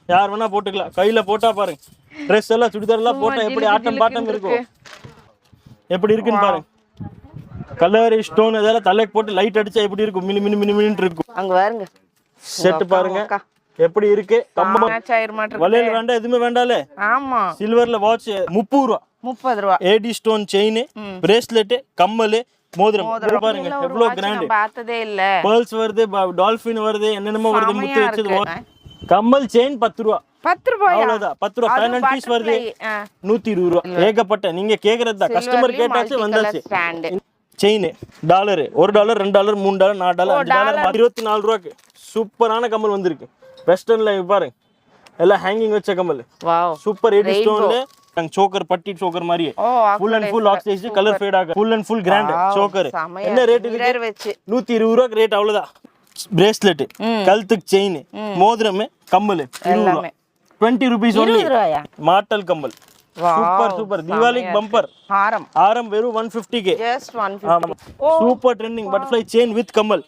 யார் வேணா போட்டுக்கலாம். கையில போட்டா பாருங்க, ட்ரெஸ் எல்லாம் சுடிதார் எல்லாம் போட்டா எப்படி ஆட்டம் பாட்டம் இருக்கும், எப்படி இருக்குன்னு பாருங்க. கலர் ஸ்டோன் இதெல்லாம் தலைக்கு போட்டு லைட் அடிச்சா எப்படி இருக்கும், மினி மினி மினி மினின்னு இருக்கும். அங்க பாருங்க செட் பாருங்க எப்படி இருக்கு. கம்பம் வளையல் வேண்டாம், எதுவுமே வேண்டாலே. ஆமா, சில்வர்ல வாட்ச் 30 ரூபா, 30 ரூபா. ஏடி ஸ்டோன் செயின், பிரேஸ்லெட், கம்மல், மோதிரம் பாருங்க எவ்வளவு கிராண்ட். பார்த்ததே இல்ல. பேர்ல்ஸ் வருது, டால்பின் வருது, என்னென்னமோ வருது, முத்து வச்சது. கம்மல் செயின் 10 ரூபா, 10 ரூபாய் அவ்வளவுதான். 10 ரூபா. ஃபைனல் பீஸ் வருது 120 ரூபா. ஏகப்பட்ட நீங்க கேக்குறதா, கஸ்டமர் கேட்டாச்சு வந்தாச்சு. செயின் டாலர், $1 $2 $3 $4 $5 24 ரூபாய்க்கு சூப்பரான கம்மல் வந்திருக்கு. வெஸ்டர்ன்ல பாருங்க எல்லாம் ஹேங்கிங் வச்ச கம்மல். Wow, super. எடி ஸ்டோன்ல சோக்கர், பட்டி சோக்கர் மாதிரி full and full oxides, colour fade ஆக full and full grand choker. என்ன ரேட் இது? 120 ரூபாய்க்கு ரேட், அவ்வளவுதான். பிரேஸ்லெட், கழுத்துக்கு செயின், மோதிரம், கம்மல் 20 ரூபாய். 20 rupees only. மாட்டல் கம்மல் சூப்பர் சூப்பர். தீபாவளிக்கு பம்பர் ஆரம் வெறும் 150k. Just 150. Super trending butterfly chain with கம்மல்.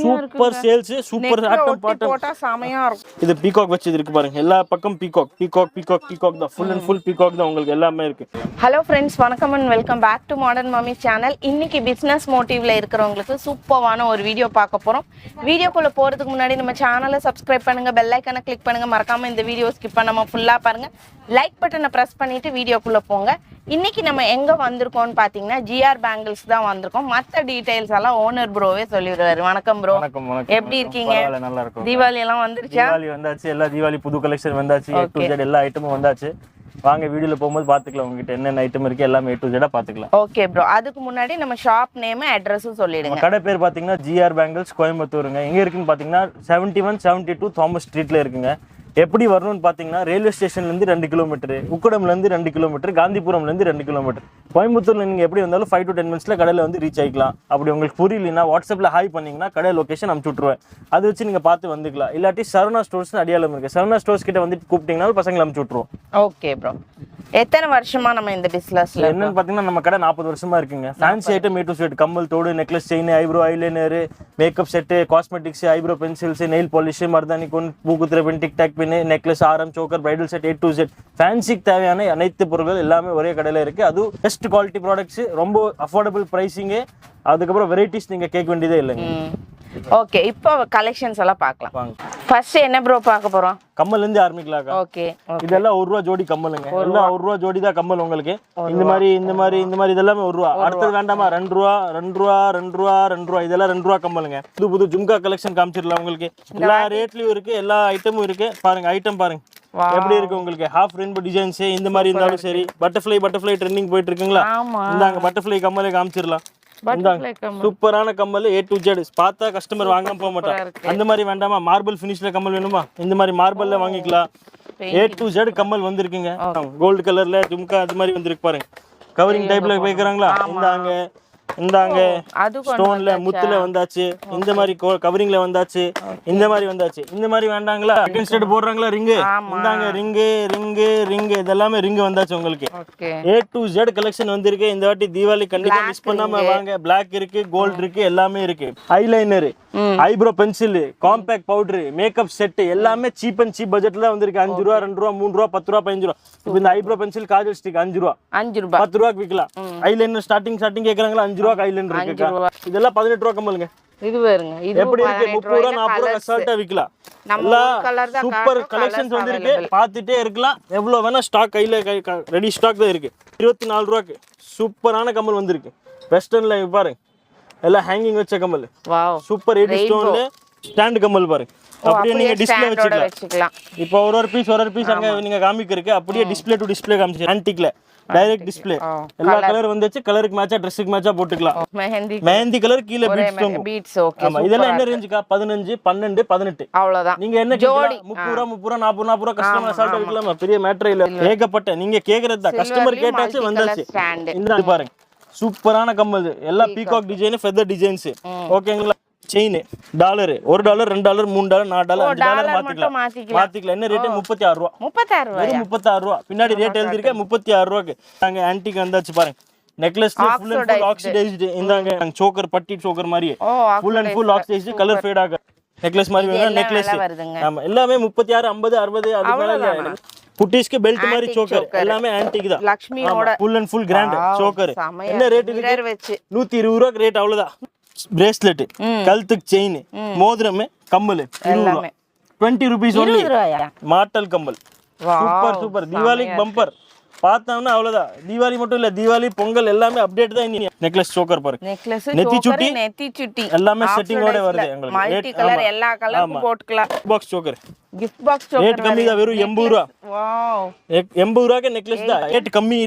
சூப்பர் சேல்ஸ், சூப்பர் ஆட்டம் பாட்டம் போட்டா செமையா இருக்கும். இது பீகாக் வச்சது இருக்கு பாருங்க, எல்லா பக்கம் பீகாக் பீகாக் பீகாக் பீகாக் தான், ஃபுல் அண்ட் ஃபுல் பீகாக் தான் உங்களுக்கு எல்லாமே இருக்கு. ஹலோ ஃப்ரெண்ட்ஸ், வணக்கம் and welcome back to modern mummy channel. இன்னைக்கு பிசினஸ் மோட்டிவ்ல இருக்கிறவங்களுக்கு சூப்பரான ஒரு வீடியோ பார்க்க போறோம். வீடியோக்குள்ள போறதுக்கு முன்னாடி நம்ம சேனலை சப்ஸ்கிரைப் பண்ணுங்க, பெல் ஐக்கானை கிளிக் பண்ணுங்க, மறக்காம இந்த வீடியோ ஸ்கிப் பண்ணாம ஃபுல்லா பாருங்க, லைக் பட்டனை பிரஸ் பண்ணிட்டு வீடியோக்குள்ள போங்க. இன்னைக்கு நம்ம எங்க வந்திருக்கோம்னு பாத்தீங்கன்னா ஜிஆர் பேங்கிள்ஸ் தான் வந்திருக்கோம். மற்ற டீடைல்ஸ் எல்லாம் ஓனர் ப்ரோவே சொல்லிடுவாரு. வணக்கம் ப்ரோ, எப்படி இருக்கீங்க? நல்லா இருக்கும். தீபாவளி எல்லாம் வந்துருச்சா? தீபாவளி வந்தாச்சு, எல்லா தீபாவளி புது கலெக்ஷன் வந்தாச்சு. A to Z எல்லா ஐட்டமும் வந்தாச்சு. வாங்க வீடியோல போகும்போது பாத்துக்கலாம், உங்ககிட்ட என்னென்ன ஐட்டம் இருக்கு எல்லாமே A to Z பாத்துக்கலாம். ஓகே ப்ரோ, அதுக்கு முன்னாடி நம்ம ஷாப் நேம் அட்ரஸும் சொல்லிடுங்க. கடை பேர் பாத்தீங்கன்னா ஜிஆர் பேங்கிள்ஸ், கோயம்புத்தூருங்க. எங்க இருக்குன்னு பாத்தீங்கன்னா 71-72 தாமஸ் ஸ்ட்ரீட்ல இருக்குங்க. எப்படி வரணும்னு பார்த்தீங்கன்னா ரயில்வே ஸ்டேஷன்லேருந்து 2 கிலோமீட்டர், உக்கடம்லேருந்து 2 கிலோமீட்டர், காந்திபுரம்லேருந்து 2 கிலோமீட்டர். கோயம்புத்தூர்ல நீங்கள் எப்படி வந்தாலும் 5 to 10 minutes கடையில் வந்து ரீச் ஆகிக்கலாம். அப்படி உங்களுக்கு புரியலன்னா வாட்ஸ்அப்பில் ஹாய் பண்ணிங்கன்னா கடை லொக்கேஷன் அனுப்பிச்சு விட்ருவேன். அதை வச்சு நீங்கள் பார்த்து வந்துக்கலாம். இல்லாட்டி சரவணா ஸ்டோர்ஸ்னு அடையாளம் இருக்குது, சரவணா ஸ்டோர்ஸ் கிட்ட வந்து கூப்பிட்டீங்கன்னா பசங்களை அனுப்பிச்சு விட்ருவோம். ஓகே ப்ரோ, எத்தனை வருஷமா நம்ம இந்த பிசினஸ்ல? என்னன்னு பார்த்தீங்கன்னா நம்ம கடை 40 வருஷமா இருக்குங்க. Fancy item A to Z, கம்மல், தோடு, necklace, chain, eyebrow, eyeliner, makeup set, cosmetics, eyebrow pencils, nail polish, மருதாணி கோன், பூக்குத்திர பின், டிக்டாக் பின், நெக்லஸ், ஆரம், choker, bridal set, A to Z ஃபேன்சிக்கு தேவையான அனைத்து பொருட்கள் எல்லாமே ஒரே கடையில் இருக்கு. அதுவும் பெஸ்ட் குவாலிட்டி ப்ராடக்ட்ஸ், ரொம்ப அஃபோர்டபுள் ப்ரைஸிங்கு. அதுக்கப்புறம் வெரைட்டிஸ் நீங்க கேட்க வேண்டியதே இல்லைங்க. ஓகே, இப்போ கலெக்ஷன்ஸ் எல்லாம் பார்க்கலாம். வாங்க, ஃபர்ஸ்ட் என்ன ப்ரோ பார்க்க போறோம்? கம்மல் இருந்து ஆரம்பிக்கலாம். ஓகே, இதெல்லாம் 1 ரூபா ஜோடி கம்மலுங்க. எல்லாம் 1 ரூபா ஜோடி தான் கம்மல் உங்களுக்கு. இந்த மாதிரி இதெல்லாம் 1 ரூபா. அடுத்தது வேண்டாமா 2 ரூபா 2 ரூபா 2 ரூபா 2 ரூபா, இதெல்லாம் 2 ரூபா கம்மலுங்க. புது ஜும்கா கலெக்ஷன் காமிச்சிடலாம் உங்களுக்கு. எல்லா ரேட்லயும் இருக்கு, எல்லா ஐட்டமும் இருக்கு. பாருங்க ஐட்டம் பாருங்க எப்படி இருக்கு உங்களுக்கு. ஹாஃப் ரெயின்போ டிசைன்ஸ் இந்த மாதிரி இருந்தாலும் சரி. பட்டர்ஃப்ளை ட்ரெண்டிங் போயிட்டு இருக்குங்களா, இந்தாங்க பட்டர்ஃப்ளை கம்மலே காமிச்சிடலாம். சூப்பரான கம்மல் A to Z, பார்த்தா கஸ்டமர் வாங்காம போக மாட்டாங்க. அந்த மாதிரி வேண்டாமா மார்பிள் ஃபினிஷ்ல கம்மல் வேணுமா, இந்த மாதிரி மார்பிள்ல வாங்கிக்கலாம். A to Z கம்மல் வந்திருக்குங்க. கோல்டு கலர்ல ஜும்கா அது மாதிரி வந்திருக்கு பாருங்க. கவரிங் டைப்ல வைக்கிறாங்களா, இந்தாங்க ஸ்டோன்ல முத்துல வந்தாச்சு, இந்த மாதிரி கவரிங்ல வந்தாச்சு, இந்த மாதிரி வந்தாச்சு. இந்த மாதிரி வேண்டாங்களா செகண்ட் ஸ்டெட் போடுறாங்களா ரிங்கு, இந்தாங்க ரிங்கு இதெல்லாமே ரிங்கு வந்தாச்சு உங்களுக்கு. A to Z கலெக்ஷன் வந்திருக்கு. இந்த வாட்டி தீபாவளி கண்டிப்பா மிஸ் பண்ணாம வாங்க. பிளாக் இருக்கு, கோல்டு இருக்கு, எல்லாமே இருக்கு. Eyeliner, eyebrow pencil, compact powder, makeup set எல்லாமே சீப் அண்ட் சீப் பட்ஜெட்ல வந்திருக்கு. 5 ரூபா 2 ரூபா 3 ரூபா 10 ரூபா 15 ரூபா. இப்போ இந்த ஐப்ரோ பென்சில் காஜல் ஸ்டிக் 5 ரூபா 10 ரூபாய்க்கு விற்கலாம். ஐலைனர் ஸ்டார்டிங் கேக்குறாங்களா 5 ரூபா ஐலைனர் இருக்கு. இதெல்லாம் 18 ரூபா கம்மலுங்க. இது பாருங்க, இது எப்படி இருக்கு 30 ரூபா 40 ரூபா அசால்ட்டா விக்கலாம். சூப்பர் கலெக்ஷன்ஸ் வந்திருக்கு, பார்த்துட்டே இருக்கலாம். எவ்வளவு வேணா ஸ்டாக் கையில ரெடி ஸ்டாக் தான் இருக்கு. 24 ரூபாய்க்கு சூப்பரான கம்மல் வந்திருக்கு. வெஸ்டர்ன்ல பாருங்க எல்லாம் ஹேங்கிங் வச்ச கம்மல். Wow, super. எடி ஸ்டோன்ல ஸ்டாண்ட் கம்மல் பாருங்க. அப்படியே நீங்க டிஸ்ப்ளே வச்சுக்கலாம். இப்போ ஒரு பீஸ் அங்க நீங்க காமிக்கிறதுக்கு அப்படியே டிஸ்ப்ளே டு டிஸ்ப்ளே காமிச்சு ஆன்டிக்ல டைரக்ட் டிஸ்ப்ளே. எல்லா கலர் வந்துச்சு, கலருக்கு மேட்சா ட்ரெஸ்ஸுக்கு மேட்சா போட்டுக்கலாம். மெஹந்தி கலர் கீழ பீட்ஸ். ஓகே, ஆமா. இதெல்லாம் என்ன ரேஞ்சுக்கா 15 12 18 அவ்வளவுதான். நீங்க என்ன ஜோடி 30 ரூபா 40 ரூபா கஸ்டமர் அசால்ட்டா விக்கலாமா, பெரிய மேட்டர் இல்ல. ஏகப்பட்ட நீங்க கேக்குறது தான், கஸ்டமர் கேட்டாச்சு வந்தாச்சு. இந்த பாருங்க சூப்பரான கம்மல், எல்லா பீகாக் டிசைன், ஃபெதர் டிசைன்ஸ். ஓகேங்களா. செயின் டாலர், $1 $2 $3 $4 $5 மாத்திக்கலாம். என்ன ரேட்? 36 ரூபா. 36 ரூபா. பின்னாடி ரேட் எழுதிருக்க 36 ரூபாய்க்கு. நாங்க ஆன்டிக் வந்தாச்சு பாருங்க. Necklace full and full oxidised. இந்தாங்க சோக்கர், பட்டி சோக்கர் மாதிரி full and full oxidised, colour fade ஆக நெக்லஸ் மாதிரி வேணா நெக்லஸ் வருதுங்க. ஆமா எல்லாமே 36 50 60 அது மேல இல்ல குட்டீஸ்க்கு பெல்ட் மாதிரி சோக்கர் எல்லாமே ஆன்டிக் தான் லக்ஷ்மியோட full and full grand choker என்ன ரேட் இருக்கு வச்சு 120 ரூபாய்க்கு ரேட் அவ்வளவுதான் பிரேஸ்லெட் கழுத்துக்கு செயின் மோதிரம் கம்மல் 20 ரூபாய் 20 rupees only மாட்டல் கம்மல் சூப்பர் சூப்பர் தீபாவளிக்கு பம்பர் பார்த்தாங்கன்னா அவ்வளவுதான் தீபாவளி மட்டும் இல்ல தீபாவளி பொங்கல் எல்லாமே அப்டேட் தான் இன்னி நெக்லஸ் சோக்கர் பாருங்க நெக்லஸ் நெத்தி சுட்டி எல்லாமே செட்டிங்கோட வருது உங்களுக்கு மல்டி கலர் எல்லா கலரும் போட்டுக்கலாம் box choker gift box choker rate கம்மி தான் வெறும் 80 ரூபாய் வாவ் 80 ரூபாய்க்கு நெக்லஸ் தான்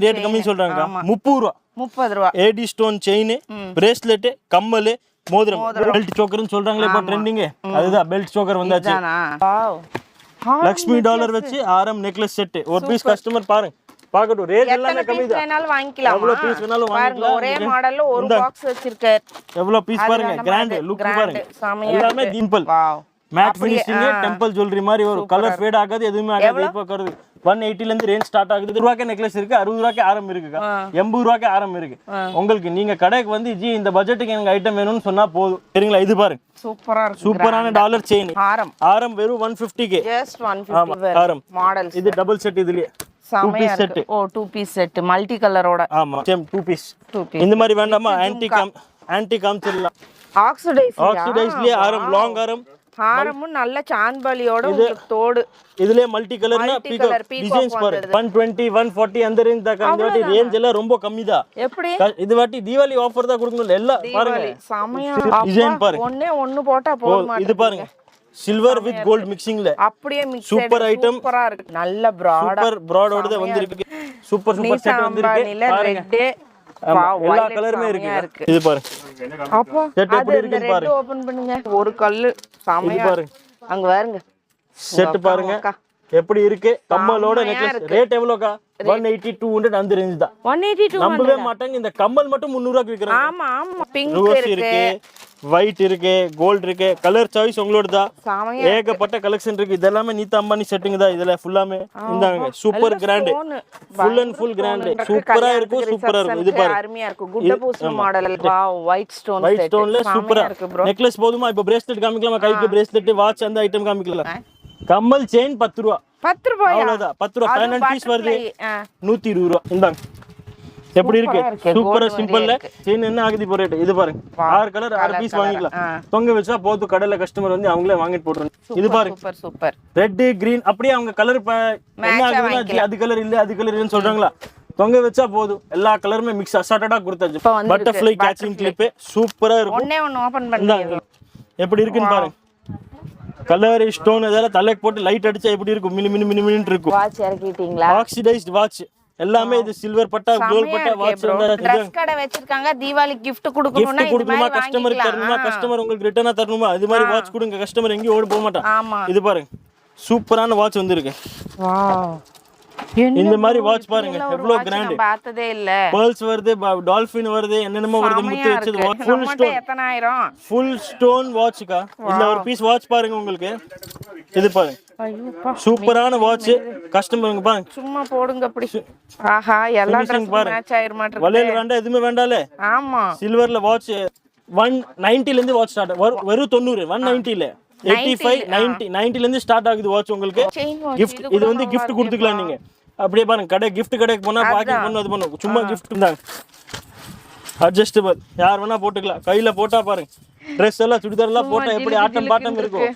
ரேட் கம்மி சொல்றாங்க 30 ரூபாய் 30 ரூபாய் ஏடி ஸ்டோன் செயின் பிரேஸ்லெட் கம்மல் மோதிரம் பெல்ட் சோக்கர்னு சொல்றாங்களே இப்போ ட்ரெண்டிங் அதுதான் பெல்ட் சோக்கர் வந்தாச்சு வாவ் லக்ஷ்மி டாலர் வச்சு ஆரம் நெக்லஸ் செட் ஒரு பீஸ் கஸ்டமர் பாருங்க பாக்கட்டும் ரேட் எல்லாமே கம்மி தான் வேணாலும் வாங்கிக்கலாம் எவ்வளவு பீஸ் வேணாலும் பாருங்க வாங்கிக்கலாம் ஒரே மாடல்ல ஒரு பாக்ஸ் வச்சிருக்கார் எவ்வளவு பீஸ் பாருங்க கிராண்ட் லுக் பாருங்க எல்லாமே Dimple wow matte finishing temple jewellery மாதிரி ஒரு கலர் ஃபேட் ஆகாது எதுவுமே ஆகாது இப்போ கருது 180 ல இருந்து ரேஞ்ச் ஸ்டார்ட் ஆகுது 20 ரூபாய்க்கு நெக்லஸ் இருக்கு 60 ரூபாய்க்கு ஆரம் இருக்குக்கா 80 ரூபாய்க்கு ஆரம் இருக்கு உங்களுக்கு நீங்க கடைக்கு வந்து ஜி இந்த பட்ஜெட்டுக்கு எனக்கு ஐட்டம் வேணும்னு சொன்னா போதும் சரிங்களா இது பாருங்க சூப்பரா இருக்கு சூப்பரான டாலர் செயின் ஆரம் வெறும் 150k ஜஸ்ட் 150 ஆரம் மாடல்ஸ் இது டபுள் செட் இதுலயே செமையா இருக்கு ஓ 2 பீஸ் செட் மல்டி கலரோட ஆமா சேம் 2 பீஸ் இந்த மாதிரி வேண்டாமா ஆன்டி காமிச்சிடலாம் ஆக்சிடைஸ்லயே ஆரம் லாங் ஆரம் ஹாரமும் நல்ல சான்பாலியோட உங்களுக்கு தோடு இதுலயே மல்டி கலர்னா பீகாக் டிசைன்ஸ் பாரு 120 140 அந்த ரேஞ்ச் தான் இந்த வாட்டி ரேஞ்ச் எல்லாம் ரொம்ப கம்மி தான் எப்படி இது வாட்டி தீபாவளி ஆஃபர் தான் கொடுக்கணும் எல்லாம் பாருங்க செமையா டிசைன் பாரு ஒண்ணு போட்டா போதும் இது பாருங்க சில்வர் வித் கோல்ட் மிக்சிங்ல அப்படியே மிக்ஸ் சூப்பர் ஐட்டம் சூப்பரா இருக்கு நல்ல பிராட் சூப்பர் பிராடோட தான் வந்திருக்கு சூப்பர் செட் வந்திருக்கு பாருங்க எல்லா கலருமே இருக்கு இது பாருங்க அப்போ செட் எப்படி இருக்கு பாருங்க ஓபன் பண்ணுங்க ஒரு கல்லு செமையா பாருங்க அங்க பாருங்க செட் பாருங்க எப்படி இருக்கு கம்மலோட நெக்லஸ் ரேட் எவ்வளவுக்கா 180 200 அந்த ரேஞ்ச் தான் 182 நம்பவே மாட்டாங்க இந்த கம்மல் மட்டும் 300 ரூபாய்க்கு விக்கிறாங்க ஆமா ஆமா பிங்க் ரோஸ் இருக்கு ஒயிட் இருக்கு கோல்ட் இருக்கு கலர் சாய்ஸ் உங்களோட தான் ஏகப்பட்ட கலெக்ஷன் இருக்கு இதெல்லாம் நீதா அம்பானி செட்டிங் தான் இதுல ஃபுல்லாமே இந்தாங்க super grand full and full grand சூப்பரா இருக்கும் இது பாருங்க அருமையா இருக்கு குட்ட பூசு மாடல் வாவ் ஒயிட் ஸ்டோன்ல சூப்பரா இருக்கு நெக்லஸ் போதுமா இப்ப பிரேஸ்லெட் காமிக்கலாமா கைக்கு பிரேஸ்லெட் வாட்ச் அந்த ஐட்டம் காமிக்கலாம் கம்மல் செயின் 10 ரூபாய் 10 ரூபாய் அவ்வளவுதான் 10 ரூபாய் 11 பீஸ் வருது 120 ரூபாய் இந்தாங்க எப்படி இருக்கு சூப்பரா சிம்பிள்ல செயின் என்ன ஆகுது இப்போ ரேட் இது பாருங்க 6 கலர் 6 பீஸ் வாங்கிக்கலாம் தொங்க வச்சா போது கடையில கஸ்டமர் வந்து அவங்களே வாங்கிட்டு போடுறாங்க இது பாருங்க சூப்பர் சூப்பர் ரெட் கிரீன் அப்படியே அவங்க கலர் என்ன ஆகுதுன்னா அது கலர் இல்ல அது கலர் இல்லன்னு சொல்றாங்களா தொங்க வச்சா போதும் எல்லா கலருமே மிக்ஸ் அசார்ட்டடா கொடுத்தாச்சு பட்டர்ஃப்ளை கேட்சிங் கிளிப் சூப்பரா இருக்கும் ஒண்ணே ஓபன் பண்ணுங்க எப்படி இருக்குன்னு பாருங்க கலர் ஸ்டோன் இதெல்லாம் தலைக்கு போட்டு லைட் அடிச்சா எப்படி இருக்கும் மினி மினி மினி மினின்னு இருக்கும் வாட்ச் இறக்கிட்டீங்களா ஆக்சிடைஸ்ட் வாட்ச் எல்லாமே இது சில்வர் பட்டா கோல்ட் பட்டா வாட்ச் Dress கடை வச்சிருக்காங்க தீபாவளி gift கொடுக்கணும்னா gift கொடுக்கணுமா கஸ்டமருக்கு தரணுமா கஸ்டமர் உங்களுக்கு ரிட்டர்னா தரணுமா இது மாதிரி வாட்ச் கொடுங்க கஸ்டமர் எங்கேயும் ஓடி போக மாட்டான் ஆமா இது பாருங்க சூப்பரான வாட்ச் வந்திருக்கு வாவ் இந்த மாதிரி வாட்ச் பாருங்க எவ்வளவு கிராண்ட் பார்த்ததே இல்ல pearls வருது டால்பின் வருது என்னென்னமோ வருது முத்து வச்சது ஃபுல் ஸ்டோன் எத்தனாயிரம் ஃபுல் ஸ்டோன் வாட்ச்க்கா இந்த ஒரு பீஸ் வாட்ச் பாருங்க உங்களுக்கு இது பாருங்க சூப்பரான வாட்ச் கஸ்டமருங்க பாருங்க சும்மா போடுங்க அப்படி ஆஹா எல்லா ட்ரெஸ்ஸும் மேட்ச் ஆயிர மாட்டேங்குது வளையல் வேண்டாம் எதுவுமே வேண்டாம்ல ஆமா சில்வர்ல வாட்ச் 190 ல இருந்து வாட்ச் ஸ்டார்ட் வெறும் 90 190 ல 85 90 90 ல இருந்து ஸ்டார்ட் ஆகுது வாட்ச் உங்களுக்கு gift இது வந்து gift கொடுத்துக்கலாம் நீங்க அப்படியே பாருங்க கடைக்கு போனா பாக்கெட் பண்ணு அது பண்ணு சும்மா gift தாங்க அட்ஜஸ்டபிள் யார் வேணா போட்டுக்கலாம் கையில போட்டா பாருங்க Dress எல்லாம் சுடிதார் எல்லாம் போட்டா எப்படி ஆட்டம் பாட்டம் இருக்கும்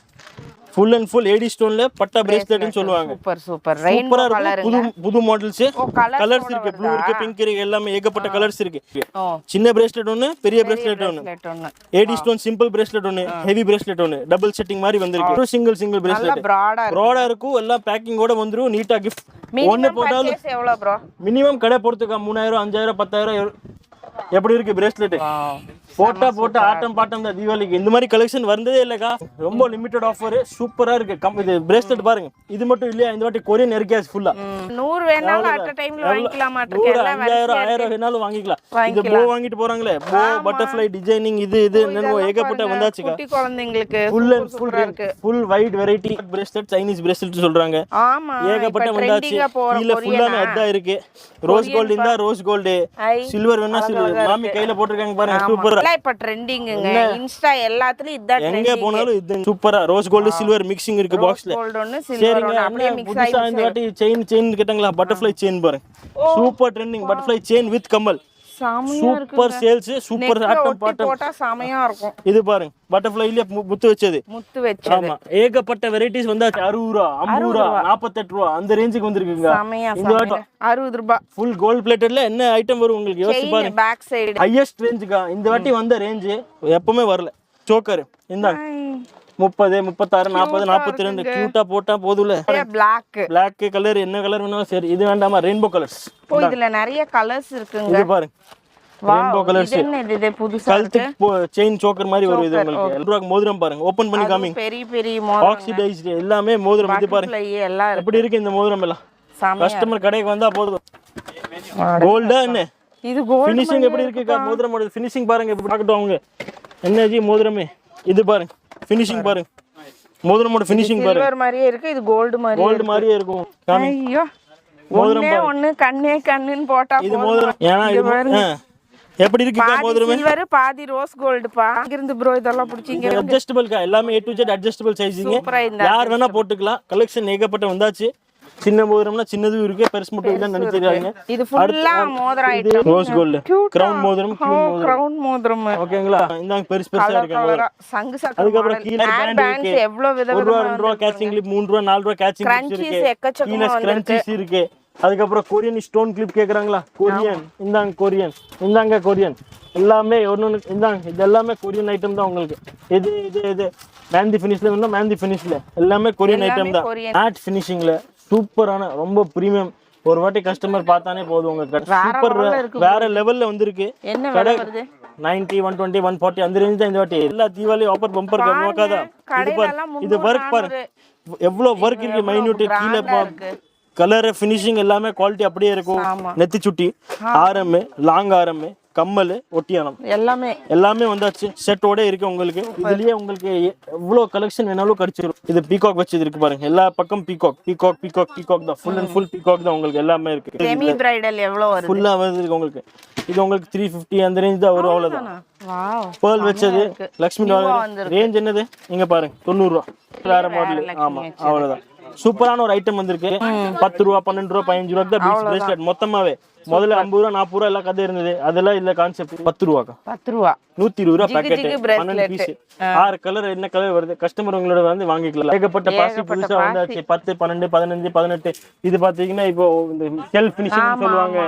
ஃபுல் அண்ட் ஃபுல் ஏடி ஸ்டோன்ல பட்டா பிரேஸ்லெட்னு சொல்லுவாங்க சூப்பர் சூப்பர் ரெயின்போ கலர் புது மாடல்ஸ் கலர்ஸ் இருக்கு ப்ளூ இருக்கு பிங்க் இருக்கு எல்லாமே ஏகப்பட்ட கலர்ஸ் இருக்கு சின்ன பிரேஸ்லெட் ஒன்னு பெரிய பிரேஸ்லெட் ஒன்னு ஏடி ஸ்டோன் சிம்பிள் பிரேஸ்லெட் ஒன்னு ஹெவி பிரேஸ்லெட் ஒன்னு டபுள் செட்டிங் மாதிரி வந்திருக்கு சிங்கிள் பிரேஸ்லெட் ப்ராடா இருக்கும் எல்லாம் பேக்கிங்கோட வந்துரும் நீட்டா gift ஒன்னு போட்டாலும் எவ்வளவு ப்ரோ மினிமம் கடை பொறுத்துக்கா 3000 5000 10000 எப்படி இருக்கு பிரேஸ்லெட் போட்டா ஆட்டம் பாட்டம் தான் தீபாவளிக்கு இந்த மாதிரி கலெக்ஷன் வந்ததே இல்லக்கா ரொம்ப லிமிட்டட் ஆஃபர் சூப்பரா இருக்கு இது பிரேஸ்லெட் பாருங்க இது மட்டும் இல்லையா இந்த வாட்டி கொரியன் இறக்கியாச்சு ஃபுல்லா 100 வேணாலும் அட் டைம்ல வாங்கிக்கலாம் மாட்டீங்க 5000 1000 வேணாலும் வாங்கிக்கலாம் இது போ வாங்கிட்டு போறாங்களே போ பட்டர்ஃப்ளை டிசைனிங் இது என்னமோ ஏகப்பட்ட வந்தாச்சுக்கா குட்டி குழந்தைங்களுக்கு full wide variety bracelet Chinese bracelet சொல்றாங்க ஆமா ஏகப்பட்ட வந்தாச்சு கீழ ஃபுல்லான அதான் இருக்கு ரோஸ் கோல்ட் இருந்தா ரோஸ் கோல்ட் சில்வர் வேணா சில்வர் மாமி கையில போட்டுருக்காங்க பாருங்க சூப்பர் இதெல்லாம் இப்ப ட்ரெண்டிங்குங்க. இன்ஸ்டா எல்லாத்துலயும் இதான் எங்க ட்ரெண்டிங். போனாலும் இது சூப்பரா ரோஸ் கோல்டு சில்வர் மிக்சிங் இருக்கு பாக்ஸ்ல. கோல்ட் ஒன்னு சில்வர் சரிங்க, ஒன்னு அப்படியே என்ன மிக்ஸ் புதுசா ஆகி இந்த வாட்டி செயின் கேட்டாங்களா? பட்டர்ஃப்ளை செயின் பாருங்க, super trending. Butterfly chain with கம்மல், சாமியா இருக்கு. சூப்பர் சேல்ஸ், சூப்பர் ஆட்டம் பாட்டம். போட்டா சாமையா இருக்கும். இது பாருங்க பட்டர்ஃப்ளைல முத்து வச்சது. முத்து வச்சது. ஆமா, ஏகப்பட்ட வெரைட்டிஸ் வந்தாச்சு. 60 ரூபா, 50 ரூபா, 48 ரூபா அந்த ரேஞ்சுக்கு வந்திருக்குங்க. சாமையா இந்த வாட்டி 60 ரூபாய். ஃபுல் கோல்ட் பிளேட்டட்ல என்ன ஐட்டம் வரும் உங்களுக்கு யோசிச்சு பாருங்க. பேக் சைடு ஹையஸ்ட் ரேஞ்சுக்கா இந்த வாட்டி வந்த ரேஞ்ச் எப்பவுமே வரல. சோக்கர் இந்தாங்க 30, 36, 40, 42 கியூட்டா போட்டா போதும்ல. பிளாக் கலர் என்ன கலர் வேணாலும் சரி. இது வேண்டாமா? Rainbow colours. ஓ, இதுல நிறைய கலர்ஸ் இருக்குங்க. இது பாருங்க ரெயின்போ கலர்ஸ். இது புதுசா கழுத்து செயின் சோக்கர் மாதிரி வரும். இது உங்களுக்கு 7 ரூபாய்க்கு மோதிரம் பாருங்க, ஓபன் பண்ணி காமிங்க. பெரிய பெரிய மோதிரம், ஆக்சிடைஸ்ட் எல்லாமே மோதிரம். இது பாருங்க எல்லாம் எப்படி இருக்கு இந்த மோதிரம் எல்லாம். கஸ்டமர் கடைக்கு வந்தா போதும். கோல்டா என்ன இது கோல்ட் ஃபினிஷிங் எப்படி இருக்கு? மோதிரமோட ஃபினிஷிங் பாருங்க எப்படி பார்க்கட்டும் அவங்க. என்னஜி மோதிரமே இது பாருங்க, ஃபினிஷிங் பாருங்க. மோதிரமோட ஃபினிஷிங் பாருங்க, சில்வர் மாதிரியே இருக்கு. இது கோல்ட் மாதிரியே இருக்கும். ஐயோ, மோதிரம் ஒண்ணு கண்ணே கண்ணுன்னு போட்டா இது மோதிரம். ஏன்னா இது எப்படி இருக்கு மோதிரமே? சில்வர் பாதி ரோஸ் கோல்ட் பா. இருந்து ப்ரோ இதெல்லாம் பிடிச்சிங்க. அட்ஜஸ்டபிள் கா, எல்லாமே A to Z adjustable sizing. யார் வேணா போட்டுக்கலாம். கலெக்ஷன் ஏகப்பட்ட வந்தாச்சு. சின்ன மோதிரம்னா சின்னதும் இருக்கு, பெருசு மட்டும் இல்ல நினைச்சிருக்காங்க. இது ஃபுல்லா மோதிரம் ஐட்டம். ரோஸ் கோல்ட் கிரவுன் மோதிரம், கிரவுன் மோதிரம். ஓகேங்களா? இந்தாங்க பெருசு பெருசா இருக்கு. சங்கு சக்கரம். அதுக்கு அப்புறம் கீழ பேண்ட் இருக்கு. எவ்வளவு வித 1 ரூபாய் 2 ரூபாய் கேச்சிங் கிளிப், 3 ரூபாய் 4 ரூபாய் கேச்சிங் கிளிப் இருக்கு. கீழ ஸ்க்ரன்ச்சீஸ் இருக்கு. அதுக்கு அப்புறம் கொரியன் ஸ்டோன் கிளிப் கேக்குறாங்களா? கொரியன் இந்தாங்க, கொரியன் இந்தாங்க, கொரியன் எல்லாமே ஒன்னு இந்தாங்க. இது எல்லாமே கொரியன் ஐட்டம் தான் உங்களுக்கு. இது இது இது மேந்தி ஃபினிஷ்ல வேணும், மேந்தி ஃபினிஷ்ல எல்லாமே கொரியன் ஐட்டம் தான். மேட் ஃபினிஷிங்ல சூப்பரான ரொம்ப பிரீமியம். ஒரு வாட்டி கஸ்டமர் பார்த்தானே போதும் உங்க சூப்பர் வேற லெவல்ல வந்திருக்கு. கடை 90, 120, 140 அந்த ரேஞ்ச் தான் இந்த வாட்டி. எல்லா தீபாவளி ஆஃபர் பம்பர் கம்மாக்காதா. இது ஒர்க் பாருங்க, எவ்வளவு ஒர்க் இருக்கு. மைன்யூட் கீழே கலர் ஃபினிஷிங் எல்லாமே குவாலிட்டி அப்படியே இருக்கும். நெத்தி சுட்டி, ஆரம், லாங் ஆரம், கம்மல், ஒட்டியானம் எல்லாமே வந்தாச்சு. செட்டோட இருக்கு உங்களுக்கு. இதுலயே உங்களுக்கு எவ்வளவு கலெக்ஷன் வேணாலும் கிடைச்சிரும். இது பீகாக் வச்சது இருக்கு பாருங்க, எல்லா பக்கம் பீகாக் பீகாக் பீகாக் பீகாக் தான். ஃபுல் அண்ட் ஃபுல் பீகாக் தான் உங்களுக்கு எல்லாமே இருக்கு. செமி பிரைடல் எவ்வளவு வருது? ஃபுல்லா வருது உங்களுக்கு. இது உங்களுக்கு 350 அந்த ரேஞ்ச் தான் வரும். அவ்வளவுதான். வாவ், pearl வச்சது லக்ஷ்மி ரேஞ்ச் என்னது நீங்க பாருங்க, 90 ரூபாய் வேற மாடல். ஆமா, அவ்வளவுதான். சூப்பரான ஒரு ஐட்டம் வந்திருக்கு. 10 ரூபா, 12 ரூபா, 15 ரூபாய்க்கு தான் பீச் பிரேஸ்லெட் மொத்தமாவே. முதல்ல 50 ரூபா, 40 ரூபா எல்லாம் கதை இருந்தது. அதெல்லாம் இல்ல கான்செப்ட். 10 ரூபாக்கா, 10 ரூபா, 120 ரூபா பேக்கெட், 12 பீஸ், 6 கலர். என்ன கலர் வருது கஸ்டமர் உங்களோட வந்து வாங்கிக்கலாம். ஏகப்பட்ட பாசி புதுசா வந்தாச்சு. 10, 12, 15, 18. இது பாத்தீங்கன்னா இப்போ இந்த செல்ஃப் ஃபினிஷிங் சொல்லுவாங்க.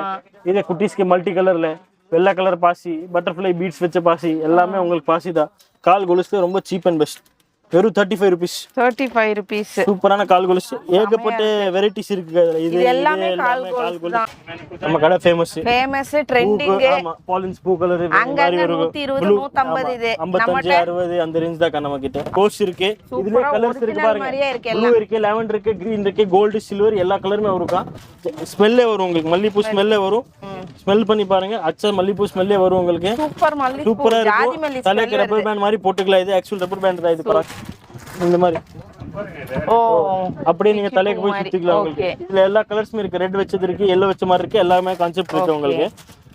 இதே குட்டீஸ்க்கு மல்டி கலர்ல வெள்ளை கலர் பாசி, பட்டர்ஃப்ளை பீட்ஸ் வச்ச பாசி எல்லாமே உங்களுக்கு பாசி தான். கால் கொலுசு ரொம்ப சீப் அண்ட் பெஸ்ட், வெறும் 35 ரூபீஸ். 35 ரூபீஸ். சூப்பரான கால் கொலுசு. ஏகப்பட்ட வெரைட்டிஸ் இருக்கு. இது எல்லாமே கால் கொலுசு தான். நம்ம கடை ஃபேமஸ் ட்ரெண்டிங். ஆமா, பாலின்ஸ் பூ கலர் அங்க 120, 150 இது 55, 60 அந்த ரேஞ்ச் தான் நம்ம கிட்ட. கோஸ் இருக்கு. இதுல கலர்ஸ் இருக்கு பாருங்க. ப்ளூ இருக்கு, லாவெண்டர் இருக்கு, கிரீன் இருக்கு, கோல்ட், சில்வர் எல்லா கலருமே வரும். ஸ்மெல்லே வரும் உங்களுக்கு, மல்லிப்பூ ஸ்மெல்லே வரும். ஸ்மெல் பண்ணி பாருங்க, அச்சா மல்லிப்பூ ஸ்மெல்லே வரும் உங்களுக்கு. சூப்பர் மல்லிப்பூ, சூப்பரா இருக்கும். தலைக்கு ரப்பர் பேண்ட் மாதிரி போட்டுக்கலாம். இது ஆக்சுவல் ரப்பர் பேண்ட் தான். இது பாருங்க இந்த மாதிரி. ஓ, அப்படியே நீங்க தலைக்கு போய் சுத்திக்கலாம். உங்களுக்கு இதுல எல்லா கலர்ஸுமே இருக்கு. ரெட் வச்சது இருக்கு, எல்லோ வச்ச மாதிரி இருக்கு, எல்லாமே கான்செப்ட் இருக்கு உங்களுக்கு.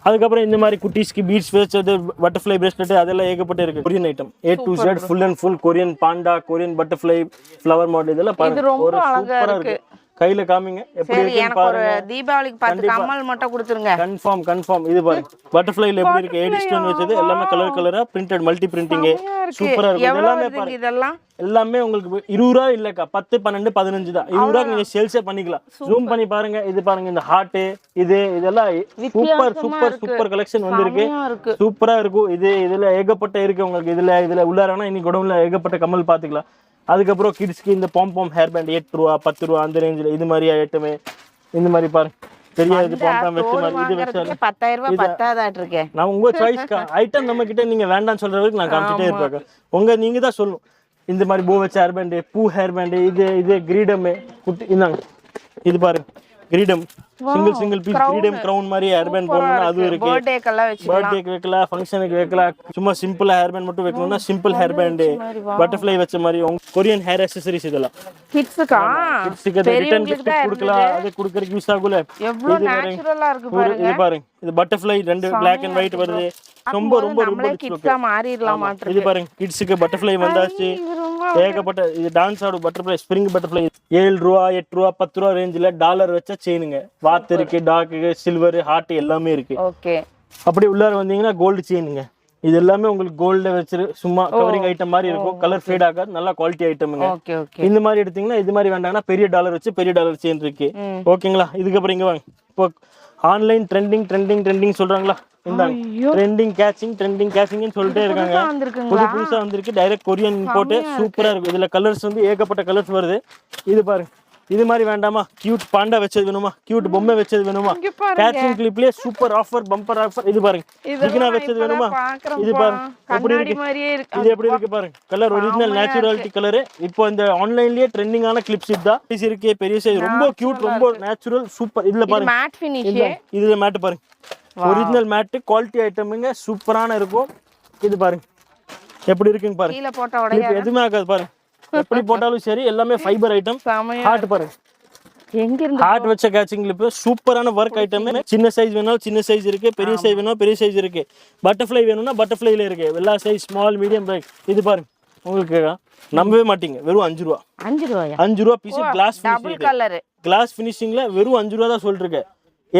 அதுக்கப்புறம் இந்த மாதிரி குட்டீஸ்க்கு பீட்ஸ் வச்சது, பட்டர்ஃப்ளை பிரேஸ்லெட் அதெல்லாம் ஏகப்பட்ட இருக்கு. Korean item A to Z full and full Korean. Panda, Korean butterfly, flower model இதெல்லாம் பாருங்க. ஒரு சூப்பரா இருக்கு. கையில காமிங்க எப்படி இருக்குன்னு பாருங்க. தீபாவளிக்கு பார்த்து கம்மல் மட்டும் கொடுத்துருங்க. கன்ஃபார்ம். இது பாருங்க பட்டர்ஃப்ளைல எப்படி இருக்கு. ஏடி ஸ்டோன் வச்சது எல்லாமே கலர் கலரா பிரிண்டட் மல்டி பிரிண்டிங் சூப்பரா இருக்கு. எல்லாமே பாருங்க. இதெல்லாம் எல்லாமே உங்களுக்கு 20 ரூபாய் இல்லக்கா, 10, 12, 15 தான். 20 ரூபாய்க்கு நீங்க சேல்ஸே பண்ணிக்கலாம். ஜூம் பண்ணி பாருங்க. இது பாருங்க, இந்த ஹார்ட் இதெல்லாம் சூப்பர் கலெக்ஷன் வந்திருக்கு. சூப்பரா இருக்கும். இதுல ஏகப்பட்ட இருக்கு உங்களுக்கு. இதுல உள்ளாரனா இன்னைக்கு குடவுல ஏகப்பட்ட கம்மல் பாத்துக்கலாம். அதுக்கப்புறம் கிட்ஸ்க்கு இந்த பாம் ஹேர் பேண்ட் 8 ரூபா, 10 ரூபா அந்த ரேஞ்சில். இது மாதிரி ஐட்டமே இந்த மாதிரி பாருங்க. பெரிய இது பாம் வச்ச மாதிரி இது வச்சாலும் 10,000 ரூபாய் பத்தாதாட்டு இருக்கே. நான் உங்க சாய்ஸ்க்கா ஐட்டம் நம்ம கிட்ட நீங்க வேண்டாம்னு சொல்ற வரைக்கும் நான் காமிச்சிட்டே இருப்பேன். நீங்க தான் சொல்லணும். இந்த மாதிரி பூ வச்ச ஹேர் பேண்ட், பூ ஹேர் பேண்ட், இது கிரீடம் குட்டி. இந்தாங்க இது பாருங்க, கிரீடம் சிங்கிள் பீஸ் 3D crown மாதிரி ஹேர் பேண்ட் போடணும்னா அது இருக்கு. பர்த்டேக்கெல்லாம் வச்சுக்கலாம். பர்த்டேக்கு வைக்கலாம், ஃபங்க்ஷனுக்கு வைக்கலாம். சும்மா சிம்பிளா ஹேர் பேண்ட் மட்டும் வைக்கணும்னா சிம்பிள் ஹேர் பேண்ட், பட்டர்ஃப்ளை வச்ச மாதிரி கொரியன் ஹேர் அக்சசரிஸ் இதெல்லாம். கிட்ஸ்க்கா கிட்ஸ்க்கு ரிட்டர்ன் கிஃப்ட் கொடுக்கலாம். அது கொடுக்கறதுக்கு யூஸ் ஆகுல. எவ்வளவு நேச்சுரலா இருக்கு பாருங்க. இது பாருங்க. இது பட்டர்ஃப்ளை ரெண்டு black and white வருது. ரொம்ப ரொம்ப ரொம்ப கிட்ஸா மாறிடலாம் மாட்டேங்குது. இது பாருங்க கிட்ஸ்க்கு பட்டர்ஃப்ளை வந்தாச்சு. ஏகப்பட்ட இது டான்ஸ் ஆடு பட்டர்ஃப்ளை, ஸ்ப்ரிங் பட்டர்ஃப்ளை 7 ரூபா 8 ரூபா 10 ரூபா ரேஞ்சில டாலர் வச்ச செயினுங்க. வாத் இருக்கு, டாக்கு, சில்வர், ஹார்ட் எல்லாமே இருக்கு. ஓகே. அப்படி உள்ளார வந்தீங்கன்னா கோல்டு செயினுங்க. இது எல்லாமே உங்களுக்கு கோல்ட்ல வச்சு சும்மா கவரிங் ஐட்டம் மாதிரி இருக்கும். கலர் ஃபேட் ஆகாது, நல்ல குவாலிட்டி ஐட்டம்ங்க. Okay okay. இந்த மாதிரி எடுத்தீங்கன்னா இது மாதிரி வேண்டாம்னா பெரிய டாலர் வச்சு பெரிய டாலர் செயின் இருக்கு. ஓகேங்களா? இதுக்கு அப்புறம் இங்க வாங்க. இப்போ ஆன்லைன் ட்ரெண்டிங் சொல்றாங்களா? இந்த ட்ரெண்டிங் கேச்சிங்னு சொல்லிட்டே இருக்காங்க. புதுசா வந்திருக்கு. Direct Korean import. சூப்பரா இருக்கு. இதுல கலர்ஸ் வந்து ஏகப்பட்ட கலர்ஸ் வருது. இது பாருங்க. இது மாதிரி வேண்டாமா? கியூட் பாண்டா வச்சது வேணுமா? கியூட் பொம்மை வச்சது வேணுமா? கேச்சிங் கிளிப்லயே சூப்பர் ஆஃபர், பம்பர் ஆஃபர். இது பாருங்க. ஜிகினா வச்சது வேணுமா? இது பாருங்க எப்படி இருக்கு. இது எப்படி இருக்கு பாருங்க. Colour original naturality colour. இப்போ இந்த ஆன்லைன்லயே ட்ரெண்டிங்கான கிளிப்ஸ் இதுதான். சைஸ் இருக்கு, பெரிய சைஸ், ரொம்ப கியூட், ரொம்ப நேச்சுரல், சூப்பர். இதுல பாருங்க மேட் ஃபினிஷ். இதுல மேட் பாருங்க. ஒரிஜினல் மேட், குவாலிட்டி ஐட்டம்ங்க, சூப்பரான இருக்கும். இது பாருங்க எப்படி இருக்குங்க பாருங்க. கீழ போட்டா உடையாது, எதுமே ஆகாது பாருங்க. எப்படி போட்டாலும் சரி, எல்லாமே ஃபைபர் ஐட்டம். ஹார்ட் பாருங்க. எங்க இருந்து ஹார்ட் வச்ச கேச்சிங் கிளிப், சூப்பரான ஒர்க் ஐட்டம். சின்ன சைஸ் வேணாலும் சின்ன சைஸ் இருக்கு, பெரிய சைஸ் வேணும் பெரிய சைஸ் இருக்கு. பட்டர்ஃப்ளை வேணும்னா பட்டர்ஃப்ளைல இருக்கு. எல்லா சைஸ், ஸ்மால், மீடியம், பிக். இது பாருங்க. உங்களுக்கு நம்பவே மாட்டீங்க. வெறும் 5 ரூபா. 5 ரூபாயா? 5 ரூபா piece. Glass double colour. Glass ஃபினிஷிங்ல வெறும் 5 ரூபா தான் சொல்லிட்டு இருக்கேன்.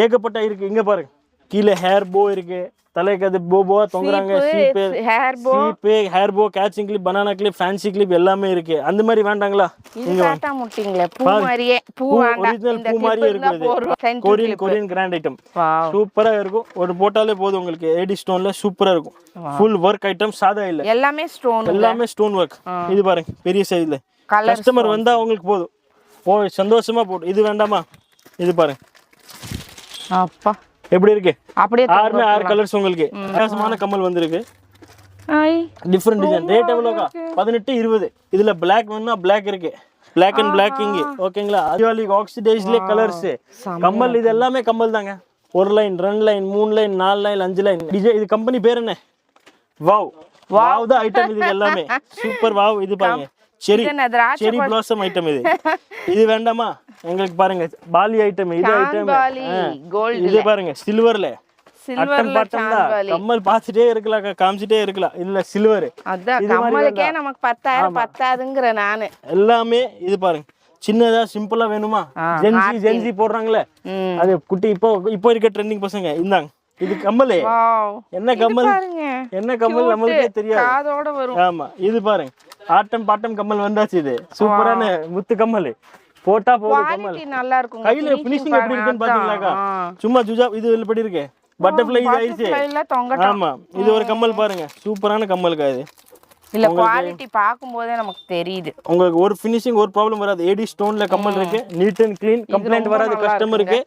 ஏகப்பட்ட இருக்கு. இங்க பாருங்க. கீழே ஹேர் போ இருக்கு. தலைக்கு அது போவா தொங்குறாங்க. Hair bow, catching clip, banana clip, fancy clip எல்லாமே இருக்கு. அந்த மாதிரி வேண்டாங்களா? நீங்க காட்டா முட்டிங்களே. பூ மாதிரியே. பூ வேண்டாம். ஒரிஜினல் பூ மாதிரியே இருக்கு. Korean grand item. சூப்பரா இருக்கும். ஒரு போட்டாலே போதும் உங்களுக்கு. ஏடி ஸ்டோன்ல சூப்பரா இருக்கும். Full work item. சாதா இல்ல, எல்லாமே ஸ்டோன். எல்லாமே ஸ்டோன் ஒர்க். இது பாருங்க பெரிய சைஸ்ல. கஸ்டமர் வந்தா உங்களுக்கு போதும். சந்தோஷமா போடு. இது வேண்டாமா? இது பாருங்க. அப்பா எப்படி இருக்கு? அப்படியே 6 கலர்ஸ் உங்களுக்கு. வித்தியாசமான கம்மல் வந்திருக்கு. Different design. ரேட் எவ்வளோக்கா? 18 20. இதுல பிளாக் வேணும்னா பிளாக் இருக்கு. பிளாக் அண்ட் பிளாக்கிங். ஓகேங்களா? ஆர்டிவாலிக் ஆக்சிடைஸ்ல கலர்ஸ் கம்மல். இது எல்லாமே கம்மல் தாங்க. 1 line 2 line 3 line 4 line 5 line design. இது கம்பெனி பேர் என்ன? வாவ் தான் ஐட்டம். இது எல்லாமே சூப்பர் வாவ். இது பாருங்க செரி பிளாசம் ஐட்டம். இது வேண்டாமா? எங்களுக்கு பாருங்க பாலி ஐட்டம். இது ஐட்டம். இது பாருங்க சில்வர்ல. அட்டம் பாட்டம் தான். கம்மல் பார்த்துட்டே இருக்கலாம், காமிச்சிட்டே இருக்கலாம். இல்ல சில்வர். அதான் கம்மலுக்கே நமக்கு 10,000 பத்தாதுங்கற நானு. எல்லாமே இது பாருங்க. சின்னதா சிம்பிளா வேணுமா? ஜென்சி போடுறாங்களே அது குட்டி. இப்போ இருக்க ட்ரெண்டிங் பசங்க இந்தாங்க. இது கம்மலே. என்ன கம்மல்? என்ன கம்மல் நம்மளுக்கே தெரியாது. காதோட வரும். ஆமா. இது பாருங்க ஆட்டம் பாட்டம் கம்மல் வந்தாச்சு. இது சூப்பரான முத்து கம்மல். போட்டா போதும். கம்மல் நல்லா இருக்கும். கையில ஃபினிஷிங் எப்படி இருக்குன்னு பாத்தீங்களாக்கா? சும்மா ஜுஜா. இது எப்படி இருக்கு? பட்டர்ஃப்ளை இது ஆயிடுச்சு. ஆமா. இது ஒரு கம்மல் பாருங்க. சூப்பரான கம்மலுக்கா இது. இல்ல குவாலிட்டி பாக்கும்போதே நமக்கு தெரியுது. உங்களுக்கு ஒரு ஃபினிஷிங் ஒரு ப்ராப்ளம் வராது. ஏடி ஸ்டோன்ல கம்மல் இருக்கு. NEET and clean. கம்ப்ளைண்ட் வராது கஸ்டமருக்கு.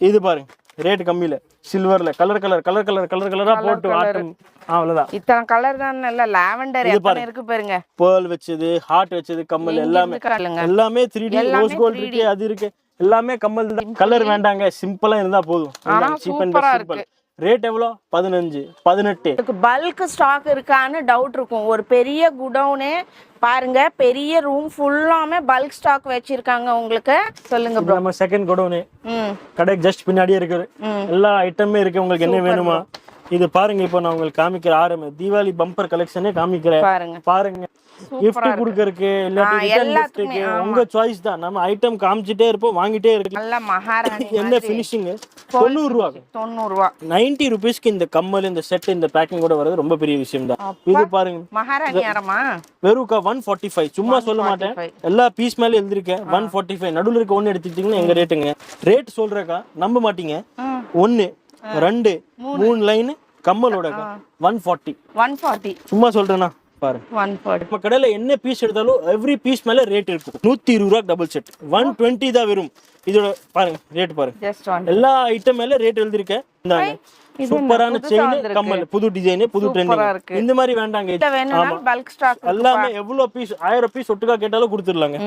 இது பாருங்க ரேட் கம்மியில சில்வர்ல கலரா போட்டு ஆட்டம். அவ்வளவுதான். இத்தனை கலர் தான். இல்ல லாவெண்டர் எத்தனை இருக்கு பாருங்க. பேர்ல் வச்சது, ஹார்ட் வச்சது கம்மல் எல்லாமே 3D ரோஸ் கோல்ட் இருக்கு. அது இருக்கு. எல்லாமே கம்மல் தான். கலர் வேண்டாங்க. சிம்பிளா இருந்தா போதும். Cheap and simple. ரேட் எவ்வளோ? 15 18. பல்க் ஸ்டாக் இருக்கான்னு டவுட் இருக்கும். ஒரு பெரிய குடவுனே பாருங்க. பெரிய ரூம் ஃபுல்லாமே பல்க் ஸ்டாக் வச்சிருக்காங்க உங்களுக்கு. சொல்லுங்க ப்ரோ. நம்ம செகண்ட் குடவுனே கடைக்கு ஜஸ்ட் பின்னாடியே இருக்கு. எல்லா ஐட்டமே இருக்கு. உங்களுக்கு என்ன வேணுமா? இது பாருங்க. இப்போ நான் உங்களுக்கு காமிக்கிறேன். தீபாவளி பம்பர் கலெக்ஷனே காமிக்கிறேன். பாருங்க. gift குடுக்கறதுக்கு இல்லாட்டி ரிட்டர்ன் giftக்கு உங்க சாய்ஸ் தான். நம்ம ஐட்டம் காமிச்சிட்டே இருப்போம், வாங்கிட்டே இருக்கு. நல்ல மகாராணி. என்ன ஃபினிஷிங்? 90 ரூபாய். 90 ரூபாய். 90 ரூபீஸ்க்கு இந்த கம்மல், இந்த செட், இந்த பேக்கிங் கூட வரது ரொம்ப பெரிய விஷயம் தான். இது பாருங்க. மகாராணி யாரமா? வெறுக்கா 145. சும்மா சொல்ல மாட்டேன். எல்லா பீஸ் மேல எழுதிருக்கேன் 145. நடுவுல இருக்க ஒன்னு எடுத்துட்டீங்கன்னா எங்க ரேட்டுங்க. ரேட் சொல்றேக்கா நம்ப மாட்டீங்க. 1 2 3 லைன் கம்மலோட 140. சும்மா சொல்றேன்னா பாருங்க. 140. நம்ம கடையில என்ன பீஸ் எடுத்தாலும் எவ்ரி பீஸ் மேல ரேட் இருக்கும். 120 ரூபாய் டபுள் செட். 120 தான் வரும். இதோட பாருங்க ரேட் பாருங்க. எல்லா ஐட்டம் மேல ரேட் எழுதிருக்கேன். இந்தாங்க. சூப்பரான செயின் கம்மல். புது டிசைன், புது ட்ரெண்டிங். இந்த மாதிரி வேண்டாங்க. ஆமா. பல்க் ஸ்டாக் எல்லாமே எவ்வளவு பீஸ் 1000 பீஸ் ஒட்டுக்கா கேட்டாலும் கொடுத்துடலாங்க.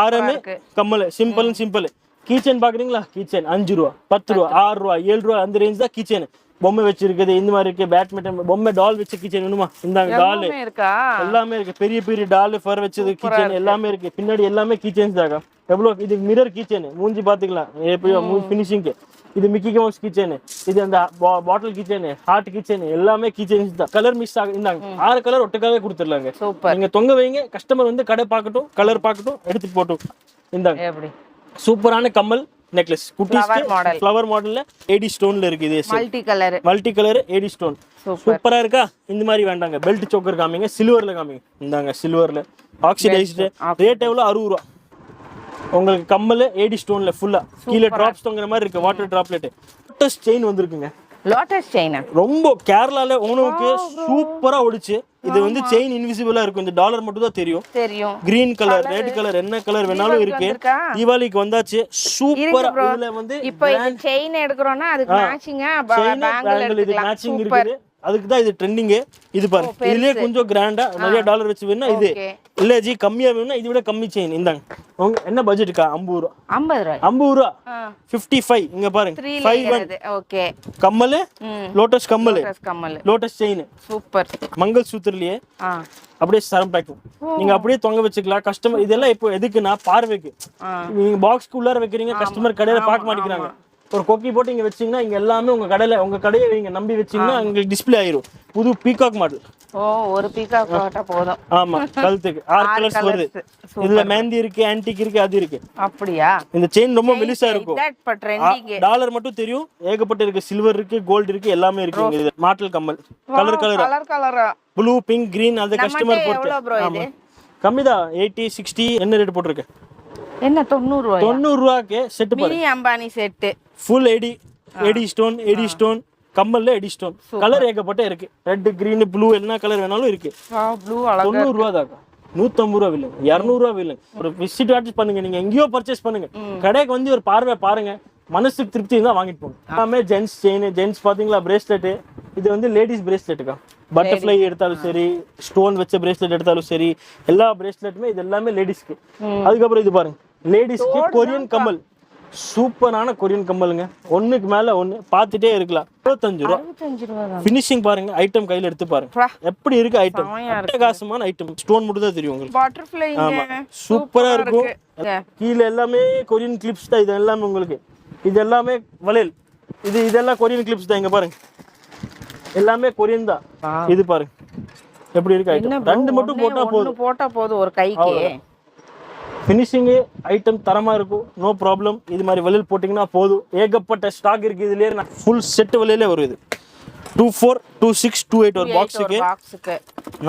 ஆரமே கம்மல். சிம்பிள். கீச்சன் பாக்குறீங்களா கீச்சன் 5 ரூபா 10 ரூபா 6 ரூபா 7 ரூபா அந்த ரேஞ்ச் தான் கீச்சன் பொம்மை வச்சிருக்குது இந்த மாதிரி இருக்கு பேட்மிண்டன் பொம்மை டால் வச்ச கிச்சன் வேணுமா இந்தாங்க டால் இருக்கா எல்லாமே இருக்கு பெரிய பெரிய டால் ஃபர் வச்சது கிச்சன் எல்லாமே இருக்கு பின்னாடி எல்லாமே கிச்சன்ஸ் தாங்க எவ்வளவு இது மிரர் கிச்சன் மூஞ்சி பாத்துக்கலாம் எப்படியோ ஃபினிஷிங்க்கு இது மிக்கி மவுஸ் கிச்சன் இது அந்த பாட்டில் கிச்சன் ஹார்ட் கிச்சன் எல்லாமே கிச்சன்ஸ் தான் கலர் மிக்ஸ் ஆகும் இந்தாங்க 6 கலர் ஒட்டுக்காவே கொடுத்துடலாங்க நீங்க தொங்க வைங்க கஸ்டமர் வந்து கடை பார்க்கட்டும் கலர் பார்க்கட்டும் எடுத்துட்டு போட்டும் இந்தாங்க எப்படி சூப்பரான கம்மல் நெக்லஸ் குட்டிஸ்க்கு ஃப்ளவர் மாடல்ல ஏடி ஸ்டோன்ல இருக்கு இது மல்டி கலர் ஏடி ஸ்டோன் சூப்பரா இருக்கா இந்த மாதிரி வேண்டாங்க பெல்ட் சோக்கர் காமிங்க சில்வர்ல காமிங்க இந்தாங்க சில்வர்ல ஆக்சிடைஸ்டு ரேட் எவ்வளவு 60 ரூபா உங்களுக்கு கம்மல் ஏடி ஸ்டோன்ல ஃபுல்லா கீழே டிராப்ஸ் தொங்குற மாதிரி இருக்கு வாட்டர் டிராப்லெட் லோட்டஸ் செயின் வந்திருக்குங்க லோட்டஸ் செயின் ரொம்ப கேரளால ஓணமுக்கு சூப்பரா ஓடிச்சு இது வந்து செயின் இன்விசிபிளா இருக்கும் இந்த டாலர் மட்டும் தான் தெரியும் கிரீன் கலர் ரெட் கலர் என்ன கலர் வேணாலும் இருக்கு தீபாவளிக்கு வந்தாச்சு சூப்பரா இதுல வந்து இப்போ இந்த செயின் எடுக்கறோம்னா அதுக்கு மேட்சிங்கா பேங்கிள் இது மேட்சிங் இருக்குது அதுக்கு தான் இது ட்ரெண்டிங் இது பாருங்க இதுலயே கொஞ்சம் கிராண்டா நிறைய டாலர் வச்சு வேணா இது இல்ல ஜி கம்மியா வேணும்னா இதை விட கம்மி செயின் இந்தாங்க உங்க என்ன பட்ஜெட்டுக்கா 50 ரூபா 50 ரூபா 55 இங்க பாருங்க 51 ஓகே கம்மல் லோட்டஸ் கம்மல் லோட்டஸ் செயின் சூப்பர் மங்கள் சூத்திரலயே அப்படியே சரம் பேக்கும் நீங்க அப்படியே தொங்க வச்சுக்கலாம் கஸ்டமர் இதெல்லாம் இப்போ எதுக்குன்னா பார்வைக்கு நீங்க பாக்ஸ்க்கு உள்ளார வைக்கிறீங்க கஸ்டமர் கடையில பார்க்க மாட்டேங்கிறாங்க ஒரு கொக்கி போட்டு இங்க வச்சீங்கன்னா இங்க எல்லாமே உங்க கடையை நீங்க நம்பி வச்சீங்கன்னா உங்களுக்கு டிஸ்ப்ளே ஆயிரும் புது பீகாக் மாடல் ஒரு பீகாக் போட்டா போதும் ஆமா கழுத்துக்கு 6 கலர்ஸ் வருது இதுல மெஹந்தி இருக்கு ஆன்டிக் இருக்கு அது இருக்கு அப்படியா இந்த செயின் ரொம்ப மெலிசா இருக்கும் டாலர் மட்டும் தெரியும் ஏகப்பட்ட இருக்கு சில்வர் இருக்கு கோல்ட் இருக்கு எல்லாமே இருக்கு இது மாட்டல் கம்மல் கலர் ப்ளூ பிங்க் கிரீன் அது கஸ்டமர் பொறுத்து கம்மிதான் 80 60 என்ன ரேட் போட்டுருக்கு என்ன 90 ரூபாய் 90 ரூபாய்க்கு செட் பாருங்க mini Ambani set full AD stone கம்மல்ல எடி ஸ்டோன் கலர் ஏகப்பட்ட இருக்கு ரெட் கிரீன் ப்ளூ என்ன கலர் வேணாலும் இருக்கு ப்ளூ அழகா 90 ரூபாய் தான் 150 ரூபாய் இல்ல 200 ரூபாய் இல்ல ஒரு விசிட் ஆர்டர் பண்ணுங்க நீங்க எங்கேயோ பர்ச்சேஸ் பண்ணுங்க கடைக்கு வந்து ஒரு பார்வை பாருங்க மனசுக்கு திருப்தி இருந்தா வாங்கிட்டு போங்க எல்லாமே ஜென்ஸ் செயின் ஜென்ஸ் பாத்தீங்களா பிரேஸ்லெட் இது வந்து லேடிஸ் பிரேஸ்லெட்டுக்கா பட்டர்ஃப்ளை எடுத்தாலும் சரி ஸ்டோன் வச்ச பிரேஸ்லெட் எடுத்தாலும் சரி எல்லா பிரேஸ்லெட்டுமே இது எல்லாமே லேடிஸ்க்கு அதுக்கப்புறம் இது பாருங்க லேடிஸ்க்கு கொரியன் கம்மல் சூப்பரான கொரியன் கம்மலுங்க ஒண்ணுக்கு மேல ஒண்ணு பாத்துட்டே இருக்கலாம் 65 ரூபாய் ஃபினிஷிங் பாருங்க ஐட்டம் கையில எடுத்து பாருங்க எப்படி இருக்கு ஐட்டம் அட்டகாசமான ஐட்டம் ஸ்டோன் மட்டும் தான் தெரியும் உங்களுக்கு பட்டர்ஃப்ளை ஆமா சூப்பரா இருக்கும் கீழ எல்லாமே கொரியன் கிளிப்ஸ் தான் இது எல்லாமே உங்களுக்கு இது எல்லாமே வளையல் இதெல்லாம் கொரியன் கிளிப்ஸ் தான் இங்க பாருங்க எல்லாமே கொரியன் தான் இது பாருங்க எப்படி இருக்கு ஐட்டம் ரெண்டு மட்டும் போட்டா போதும் ஒரு கைக்கு ஃபினிஷிங் ஐட்டம் தரமா இருக்கும் நோ ப்ராப்ளம் இது மாதிரி வளையல் போட்டிங்கன்னா போதும் ஏகப்பட்ட ஸ்டாக் இருக்கு இதுலயே ஃபுல் செட் வளையலே வருது 24 26 28 ஒரு பாக்ஸுக்கு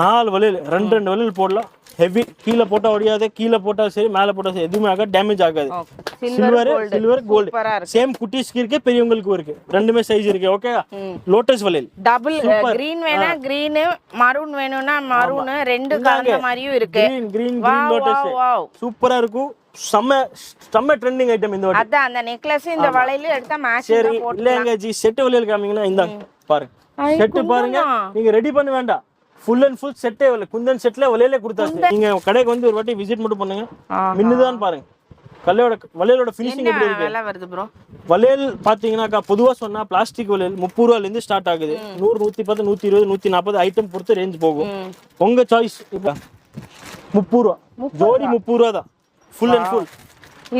4 வளையல் ரெண்டு வளையல் போடலாம் ஹெவி கீழே போட்டா ஒடியாது கீழே போட்டா சரி மேல போட்டா சரி எதுவுமே ஆகாது டேமேஜ் ஆகாது சில்வர் கோல்டு சேம் குட்டீஸ்க்கு இருக்கு பெரியவங்களுக்கும் இருக்கு ரெண்டுமே சைஸ் இருக்கு ஓகே லோட்டஸ் வளையல் டபுள் கிரீன் வேணா கிரீன் மரூன் வேணும்னா மரூன் ரெண்டு கலந்த மாதிரியும் இருக்கு கிரீன் லோட்டஸ் சூப்பரா இருக்கும் செம்ம ட்ரெண்டிங் ஐட்டம் இந்த வாட்டி அதான் அந்த நெக்லஸ் இந்த வளையல் எடுத்தா மேட்சிங்கா போடலாம் இல்லங்க ஜி செட் வளையல் காமிங்கன்னா இந்தாங்க பாருங்க செட் பாருங்க நீங்க ரெடி பண்ண வேண்டாம் ஃபுல் அண்ட் ஃபுல் செட்டே குந்தன் செட்ல வளையலே கொடுத்தாச்சு நீங்க கடைக்கு வந்து ஒரு வாட்டி விசிட் மட்டும் பண்ணுங்க மின்னுதான் பாருங்க வளையலோட ஃபினிஷிங் எப்படி இருக்கு நல்லா வருது ப்ரோ வளையல் பாத்தீங்கன்னாக்கா பொதுவா சொன்னா பிளாஸ்டிக் வளையல் 30 ரூபாயில இருந்து ஸ்டார்ட் ஆகுது 100 110 120 140 ஐட்டம் பொறுத்து ரேஞ்ச் போகும் உங்க சாய்ஸ் 30 ரூபா ஜோடி 30 ரூபா தான் ஃபுல் அண்ட் ஃபுல்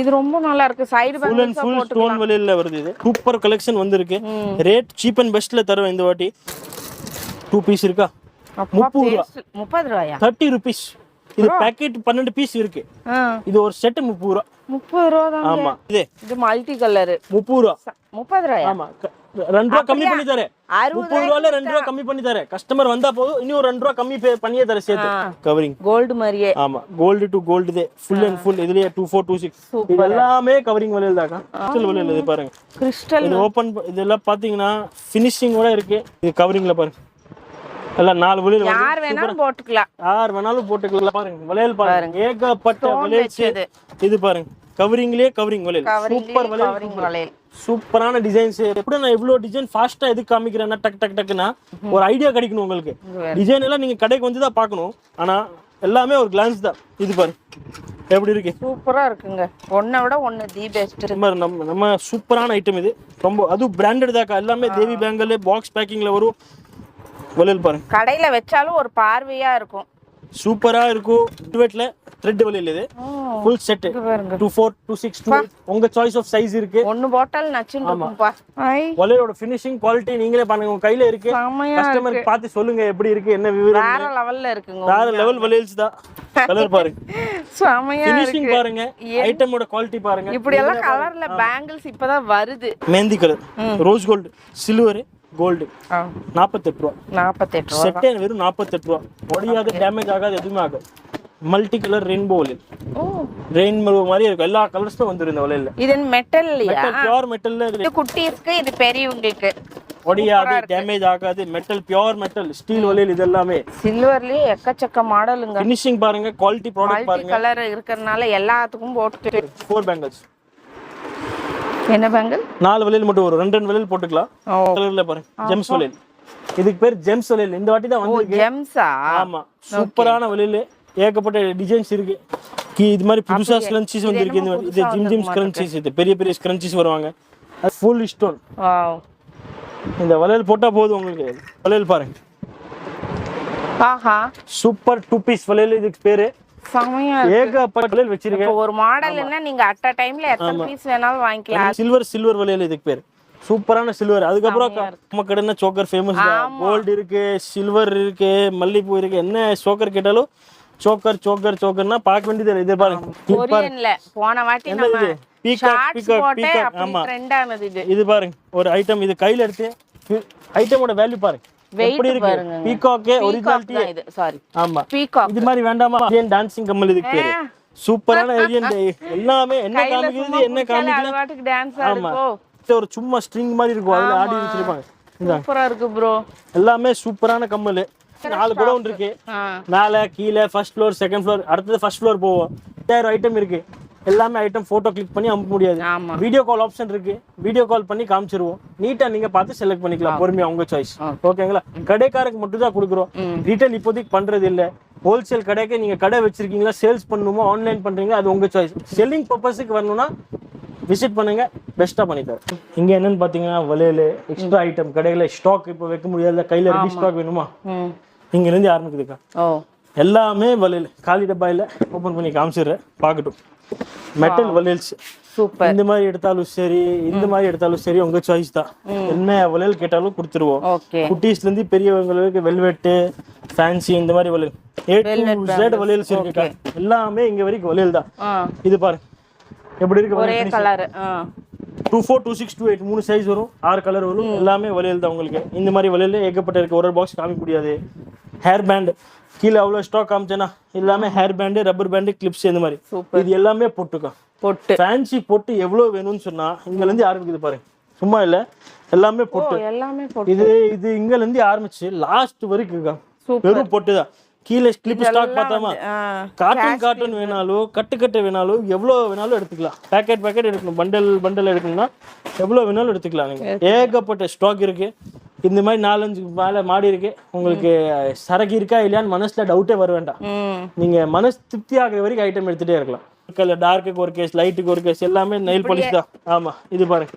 இது ரொம்ப நல்லா இருக்கு side full and full stone வளையல்ல வருது இது சூப்பர் கலெக்ஷன் வந்திருக்கு ரேட் சீப் அண்ட் பெஸ்ட்ல தருவேன் இந்த வாட்டி 2 பீஸ் இருக்கா 30 ரூபாயா 30 rupees இது பாக்கெட் 12 பீஸ் இருக்கு இது ஒரு செட் 30 ரூபாய் தான் ஆமா இது மல்டி கலர் 30 ரூபாய் ஆமா 2 ரூபாய் கம்மி பண்ணி தரேன் 30 ரூபாயில 2 ரூபாய் கம்மி பண்ணி தரேன் கஸ்டமர் வந்தா போதும் இன்னும் ஒரு 2 ரூபாய் கம்மி பண்ணியே தரேன் சேர்த்து கவரிங் கோல்ட் மாதிரியே ஆமா gold to gold the full and full இதுலயே 24 26 இது எல்லாமே கவரிங் வளையல் தாங்க கிறிஸ்டல் வளையல் இது பாருங்க கிறிஸ்டல் இது ஓபன் இதெல்லாம் பாத்தீங்கன்னா ஃபினிஷிங்கோட இருக்கு இது கவரிங்ல பாருங்க எல்லாம் 4 வளையல் யார் வேணாலும் போட்டுக்கலாம் பாருங்க வளையல் பாருங்க ஏகப்பட்ட வளையல் இது பாருங்க கவரிங்லயே கவரிங் வளையல் சூப்பர் வளையல் சூப்பரான டிசைன்ஸ் எப்படி நான் இவ்ளோ டிசைன் ஃபாஸ்டா எதுக்கு காமிக்கிறேன்னா டக்குனா ஒரு ஐடியா கிடைக்கணும் உங்களுக்கு டிசைன் எல்லாம் நீங்க கடைக்கு வந்து தான் பார்க்கணும் ஆனா எல்லாமே ஒரு கிளான்ஸ் தான் இது பாருங்க எப்படி இருக்கு சூப்பரா இருக்குங்க. ஒன்னை விட ஒன்னு தி பெஸ்ட். நம்ம சூப்பரான ஐட்டம் இது. ரொம்ப அதுவும் பிராண்டட் தாக்கா. எல்லாமே தேவி பேங்கல் பாக்ஸ் பேக்கிங்ல வரும். வளையல் பாருங்க, கடையில வச்சாலும் ஒரு பார்வையா இருக்கும். சூப்பரா இருக்கும். டுவெட்ல த்ரெட் வளையல் இது. ஃபுல் செட் 24 26 28 உங்க சாய்ஸ் ஆஃப் சைஸ் இருக்கு. ஒன்னு பாட்டில் நச்சுன்னு இருக்கும்பா. வளையலோட ஃபினிஷிங் குவாலிட்டி நீங்களே பாருங்க, உங்க கையில இருக்கு. கஸ்டமருக்கு பார்த்து சொல்லுங்க எப்படி இருக்கு என்ன விவரம். வேற லெவல்ல இருக்குங்க. வேற லெவல் வளையல்ஸ் தான். கலர் பாருங்க, செமையா இருக்கு. ஃபினிஷிங் பாருங்க, ஐட்டமோட குவாலிட்டி பாருங்க. இப்படி எல்லாம் கலர்ல பேங்கிள்ஸ் இப்பதான் வருது. Mehndi colour, rose gold, silver, gold 48 ரூபா. 48 ரூபா செட்டே வெறும் 48 ரூபா. ஒடியாது, டேமேஜ் ஆகாது, எதுவுமே ஆகாது. மல்டி கலர் ரெயின்போ வளையல். ரெயின்போ மாதிரி இருக்கும். எல்லா கலர்ஸும் வந்துரும் இந்த வளையல்ல. இது மெட்டல்லையா? Metal, pure மெட்டல்ல. இது குட்டி இருக்கு, இது பெரியவங்களுக்கு. ஒடியாது, டேமேஜ் ஆகாது. மெட்டல், பியூர் மெட்டல், ஸ்டீல் வளையல். இது எல்லாமே சில்வர்லயே எக்கச்சக்க மாடலுங்க. ஃபினிஷிங் பாருங்க, குவாலிட்டி ப்ராடக்ட் பாருங்க. கலர் இருக்கறனால எல்லாத்துக்கும் போட்டு 4 பேங்கிள்ஸ். என்ன பேங்கிள்? 4 வளையல் மட்டும் வரும். 2 வளையல் போட்டுக்கலாம். கலர்ல பாருங்க, ஜெம்ஸ் வளையல். இதுக்கு பேர் ஜெம்ஸ் வளையல். இந்த வாட்டி தான் வந்திருக்கு. ஜெம்ஸா? ஆமா, சூப்பரான வளையல். ஏகப்பட்ட டிசைன்ஸ் இருக்கு. இது மாதிரி புதுசா ஸ்க்ரன்ச்சீஸ் வந்திருக்கு. இந்த மாதிரி இது ஜிம் ஜிம் ஸ்க்ரன்ச்சீஸ். இது பெரிய பெரிய ஸ்க்ரன்ச்சீஸ் வருவாங்க. அது ஃபுல் ஸ்டோன். வாவ். இந்த வளையல் போட்டா போதும் உங்களுக்கு. வளையல் பாருங்க, ஆஹா, சூப்பர் 2 பீஸ் வளையல். இதுக்கு பேரு செமையா ஏகப்பட்ட வளையல் வச்சிருக்கேன். ஒரு மாடல்னா நீங்க அட் a டைம்ல எத்தனை பீஸ் வேணாலும் வாங்கிக்கலாம். சில்வர் வளையல் இதுக்கு பேர். சூப்பரான சில்வர். அதுக்கப்புறம் நம்ம கடைனா சோக்கர் ஃபேமஸ் தான். கோல்டு இருக்கு, சில்வர் இருக்கு, மல்லிப்பூ இருக்கு. என்ன சோக்கர் கேட்டாலும் சோக்கர்னா பார்க்க வேண்டியது. இது பாருங்க, கொரியன்ல போன வாட்டி நம்ம பீகாக் ஆமா ட்ரெண்ட் ஆனது இது. இது பாருங்க ஒரு ஐட்டம். இது கையில எடுத்து ஐட்டமோட வேல்யூ பாருங்க எப்படி இருக்கு. பீகாக்கே ஒரிஜினாலிட்டி இது. சாரி, ஆமா, பீகாக். இது மாதிரி வேண்டாமா? ஏன் டான்சிங் கம்மல் இதுக்கு பேரு. சூப்பரான ஏரியன். எல்லாமே என்ன காமிக்குது என்ன காமிக்கல. வாட்டுக்கு டான்ஸ் ஆமா, ஒரு சும்மா ஸ்ட்ரிங் மாதிரி இருக்கும். அதுல ஆடி வச்சிருப்பாங்க. சூப்பரா இருக்கு ப்ரோ. எல்லாமே சூப்பரான கம்மல். 4 குடவுன் இருக்கு. மேல கீழே ஃபர்ஸ்ட் ஃப்ளோர் செகண்ட் ஃப்ளோர், அடுத்தது ஃபர்ஸ்ட் ஃப்ளோர் போவோம். 1000 ஐட்டம் இருக்கு. எல்லாமே ஐட்டம் போட்டோ கிளிக் பண்ணி அனுப்ப முடியாது. வீடியோ கால் ஆப்ஷன் இருக்கு. வீடியோ கால் பண்ணி காமிச்சிருவோம். நீட்டா நீங்க பார்த்து செலக்ட் பண்ணிக்கலாம். பொறுமையா உங்க சாய்ஸ். ஓகேங்களா? கடைக்காரருக்கு மட்டும் தான் கொடுக்குறோம். ரீட்டைல் இப்போதைக்கு பண்றது இல்ல. ஹோல்சேல் கடைக்கு நீங்க கடை வச்சிருக்கீங்களா, சேல்ஸ் பண்ணணுமோ, ஆன்லைன் பண்றீங்க, அது உங்க சாய்ஸ். செல்லிங் பர்பஸுக்கு வரணும்னா விசிட் பண்ணுங்க, பெஸ்டா பண்ணி தரேன். இங்க என்னன்னு பாத்தீங்கன்னா வளையல், எக்ஸ்ட்ரா ஐட்டம். கடையில ஸ்டாக் இப்போ வைக்க முடியாது. கையில ரெடி ஸ்டாக் வேணுமா, இங்க இருந்து ஆரம்பிக்குதுக்கா. எல்லாமே வளையல். காலி டப்பாயில ஓபன் பண்ணி காமிச்சிடுறேன், பார்க்கட்டும். மெட்டல் வளையல்ஸ் சூப்பர். இந்த மாதிரி எடுத்தாலும் சரி, இந்த மாதிரி எடுத்தாலும் சரி, உங்க சாய்ஸ் தான். என்ன வளையல் கேட்டாலும் கொடுத்துருவோம். குட்டீஸ்ல இருந்து பெரியவங்களுக்கு வெல்வெட், ஃபேன்சி, இந்த மாதிரி வளையல் A to Z வளையல்ஸ் இருக்குக்கா. எல்லாமே இங்க வரைக்கும் வளையல் தான். இது பாருங்க எப்படி இருக்கு. ஒரே கலர். 24 26 28 3 சைஸ் வரும். 6 கலர் வரும். எல்லாமே வளையல் தான் உங்களுக்கு. இந்த மாதிரி வளையல் ஏகப்பட்ட இருக்கு. ஒரு பாக்ஸ் காமிக்க முடியாது. ஹேர் பேண்ட் கீழே அவ்வளோ ஸ்டாக் காமிச்சேன்னா எல்லாமே hair band, rubber pant, clips, இந்த மாதிரி. இது எல்லாமே பொட்டுக்கா. பொட்டு ஃபேன்சி பொட்டு எவ்வளோ வேணும்னு சொன்னா இங்கல இருந்து ஆரம்பிக்குது பாருங்க. சும்மா இல்ல, எல்லாமே பொட்டு. இது இங்கல இருந்து ஆரம்பிச்சு லாஸ்ட் வரைக்கும் இருக்கா. வெறும் பொட்டு தான். கீழே கிளிப் ஸ்டாக் பார்த்தாமா, காட்டன் வேணாலும் கட்டு வேணாலும் எவ்வளோ வேணாலும் எடுத்துக்கலாம். பேக்கெட் எடுக்கணும், பண்டல் எடுக்கணும்னா எவ்வளோ வேணாலும் எடுத்துக்கலாம். நீங்க ஏகப்பட்ட ஸ்டாக் இருக்கு. இந்த மாதிரி 4-5 மேல மாடி இருக்கு. உங்களுக்கு சரக்கு இருக்கா இல்லையான்னு மனசுல டவுட்டே வர வேண்டாம். நீங்க மனசு திருப்தி ஆகிற வரைக்கும் ஐட்டம் எடுத்துட்டே இருக்கலாம். டார்க்குக்கு ஒரு கேஸ், லைட்டுக்கு ஒரு கேஸ், எல்லாமே நெயில் பாலிஷ் தான். ஆமா, இது பாருங்க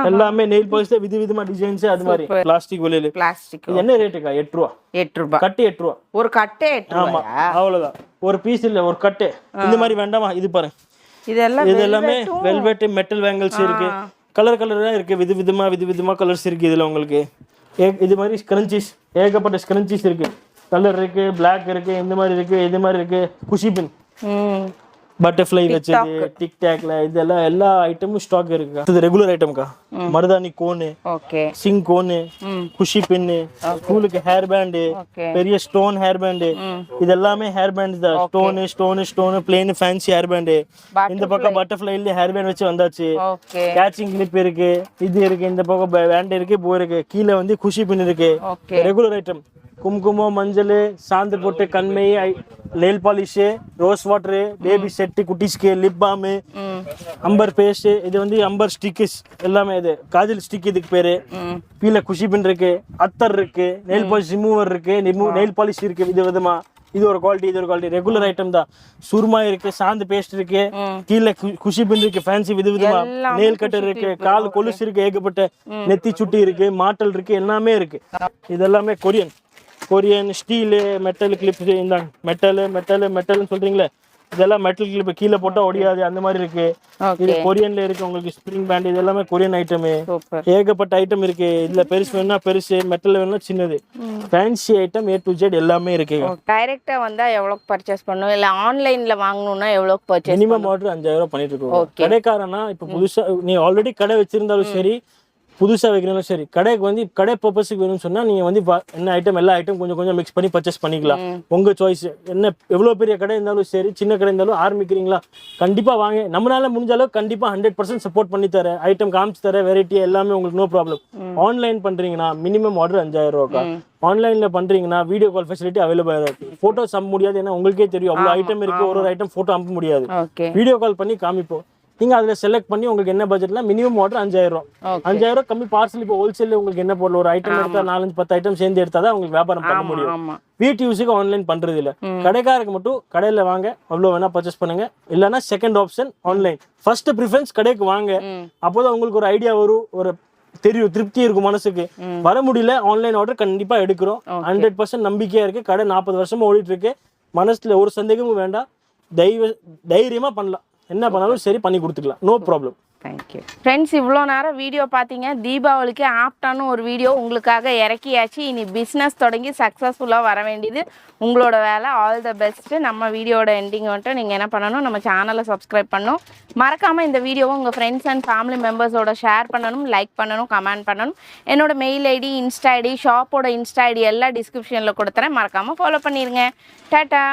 எல்லாமே நெயில் பாலிஷ்ல விதவிதமா டிசைன்ஸ். அது மாதிரி பிளாஸ்டிக் வளையல். பிளாஸ்டிக் என்ன ரேட்டுக்கா? 8 ரூபா. 8 ரூபா கட்டு. 8 ரூபா ஒரு கட்டு. 8 ரூபா. ஆமா, அவ்வளவுதான். ஒரு பீஸ் இல்ல, ஒரு கட்டு. இந்த மாதிரி வேண்டாமா? இது பாருங்க, இது எல்லாமே வெல்வெட், மெட்டல் பேங்கிள்ஸ் இருக்கு. கலரா இருக்கு. விதவிதமா கலர்ஸ் இருக்கு இதுல உங்களுக்கு. இது மாதிரி ஸ்க்ரன்ச்சீஸ், ஏகப்பட்ட ஸ்க்ரன்ச்சீஸ் இருக்கு. கலர் இருக்கு, பிளாக் இருக்கு, இந்த மாதிரி இருக்கு, இது மாதிரி இருக்கு. குஷி பின், பட்டர்ஃப்ளை வச்சது, டிக் டாக்ல, இதெல்லாம் எல்லா ஐட்டமும் ஸ்டாக் இருக்குக்கா. இது ரெகுலர் ஐட்டம்க்கா. மருதாணி கோனு, சிங் கோனு, குஷி பின்னு, ஸ்கூலுக்கு ஹேர் பேண்டு, பெரிய ஸ்டோன் ஹேர் பேண்டு. இது எல்லாமே ஹேர் பேண்ட் தான். Stone plane fancy hair band. இந்த பக்கம் பட்டர்ஃப்ளைல ஹேர் பேண்ட் வச்சு வந்தாச்சு. கேச்சிங் கிளிப் இருக்கு, இது இருக்கு. இந்த பக்கம் பேண்ட் இருக்கு, போ இருக்கு. கீழே வந்து குஷி பின் இருக்கு. Regular item. கும்குமம், மஞ்சள், சாந்து போட்டு, கண்மை, nail polish, rose water, baby set, குட்டிஸ்க்கு லிப் பாம், அம்பர் பேஸ்ட். இது வந்து அம்பர் ஸ்டிக்கஸ் எல்லாமே. இது காஜல் ஸ்டிக் இதுக்கு பேரு. கீழே குஷி பின் இருக்கு, அத்தர் இருக்கு, நெயில் பாலிஷ் ரிமூவர் இருக்கு, நெயில் பாலிஷ் இருக்கு. விதவிதமா இது ஒரு குவாலிட்டி ரெகுலர் ஐட்டம் தான். சுர்மா இருக்கு, சாந்து பேஸ்ட் இருக்கு, கீழே குஷி பின் இருக்கு, ஃபேன்சி விதவிதமா நெயில் கட்டர் இருக்கு, கால் கொலுசு இருக்கு, ஏகப்பட்ட நெத்தி சுட்டி இருக்கு, மாட்டல் இருக்கு, எல்லாமே இருக்கு. இதெல்லாமே கொரியன் ஸ்டீலு மெட்டல் கிளிப்ஸ். இந்த மெட்டல்னு சொல்றீங்களே, இதெல்லாம் மெட்டல் கிளிப் கீழே போட்டா ஒடியாது அந்த மாதிரி இருக்கு. இது கொரியன்ல இருக்கு உங்களுக்கு. ஸ்ப்ரிங் பேண்ட் இது எல்லாமே கொரியன் ஐட்டம். ஏகப்பட்ட ஐட்டம் இருக்கு. இதுல பெருசு வேணும்னா பெருசு, மெட்டல் வேணும்னா சின்னது, fancy item A to Z எல்லாமே இருக்கு. டைரக்டா வந்தா எவ்வளவு பர்ச்சேஸ் பண்ணும், இல்ல ஆன்லைன்ல வாங்கணும்னா எவ்வளவு பர்ச்சேஸ்? மினிமம் ஆர்டர் 5000 பண்ணிட்டு இருக்கோம். கடைக்காரனா இப்ப புதுசா நீ ஆல்ரெடி கடை வச்சிருந்தாலும் சரி, புதுசா வைக்கிறனாலும் சரி, கடைக்கு வந்து கடை பர்பஸுக்கு வேணும்னு சொன்னா நீங்க வந்து என்ன ஐட்டம் எல்லா ஐட்டம் கொஞ்சம் கொஞ்சம் மிக்ஸ் பண்ணி பர்ச்சேஸ் பண்ணிக்கலாம். உங்க சாய்ஸ். என்ன எவ்வளவு பெரிய கடை இருந்தாலும் சரி, சின்ன கடை இருந்தாலும் ஆரம்பிக்கிறீங்களா கண்டிப்பா வாங்க. நம்மளால முடிஞ்ச அளவுக்கு கண்டிப்பா 100% சப்போர்ட் பண்ணி தர, ஐட்டம் காமிச்சு தர, வெரைட்டி எல்லாமே உங்களுக்கு நோ ப்ராப்ளம். ஆன்லைன் பண்றீங்கன்னா மினிமம் ஆர்டர் 5000 ரூபாய்க்கா. ஆன்லைன்ல பண்றீங்கன்னா வீடியோ கால் ஃபெசிலிட்டி அவைலபிளா இருக்கு. போட்டோஸ் அனுப்ப முடியாது, ஏன்னா உங்களுக்கே தெரியும் அவ்வளவு ஐட்டம் இருக்கு. ஒரு ஐட்டம் போட்டோ அனுப்ப முடியாது. வீடியோ கால் பண்ணி காமிப்போம். நீங்க அதுல செலக்ட் பண்ணி உங்களுக்கு என்ன பட்ஜெட்ல மினிமம் ஆர்டர் 5000. 5000 கம்மி. பார்சல் இப்போ ஹோல்சேல்ல உங்களுக்கு என்ன போடல, ஒரு ஐட்டம் எடுத்தா 4-10 ஐட்டம் சேர்ந்து எடுத்தாதான் உங்களுக்கு வியாபாரம் பண்ண முடியும். வீட்டு யூஸுக்கு ஆன்லைன் பண்றது இல்ல. கடைக்காரருக்கு மட்டும் கடையில வாங்க, அவ்வளவு வேணா பர்ச்சேஸ் பண்ணுங்க. இல்லன்னா second option online. First preference கடைக்கு வாங்க. அப்போதான் உங்களுக்கு ஒரு ஐடியா வரும், ஒரு தெரியும், திருப்தி இருக்கும் மனசுக்கு. வர முடியல, ஆன்லைன் ஆர்டர் கண்டிப்பா எடுக்கிறோம். 100% நம்பிக்கையா இருக்கு. கடை 40 வருஷமா ஓடிட்டு இருக்கு. மனசுல ஒரு சந்தேகமும் வேண்டாம். தைரியமா பண்ணலாம். என்ன பண்ணாலும் சரி பண்ணி கொடுத்துக்கலாம். No problem. Thank you friends. இவ்வளோ நேரம் வீடியோ பார்த்தீங்க. தீபாவளிக்கு ஆப்டான ஒரு வீடியோ உங்களுக்காக இறக்கியாச்சு. இனி பிஸ்னஸ் தொடங்கி சக்ஸஸ்ஃபுல்லாக வர வேண்டியது உங்களோட வேலை. All the best. நம்ம வீடியோட எண்டிங் வந்துட்டு நீங்கள் என்ன பண்ணணும், நம்ம சேனலை சப்ஸ்கிரைப் பண்ணணும். மறக்காமல் இந்த வீடியோவை உங்கள் ஃப்ரெண்ட்ஸ் அண்ட் ஃபேமிலி மெம்பர்ஸோட ஷேர் பண்ணணும், லைக் பண்ணணும், கமெண்ட் பண்ணணும். என்னோட மெயில் ஐடி, இன்ஸ்டா ஐடி, ஷாப்போட இன்ஸ்டா ஐடி எல்லாம் டிஸ்கிரிப்ஷனில் கொடுத்துறேன். மறக்காமல் ஃபாலோ பண்ணிடுங்க. டாட்டா.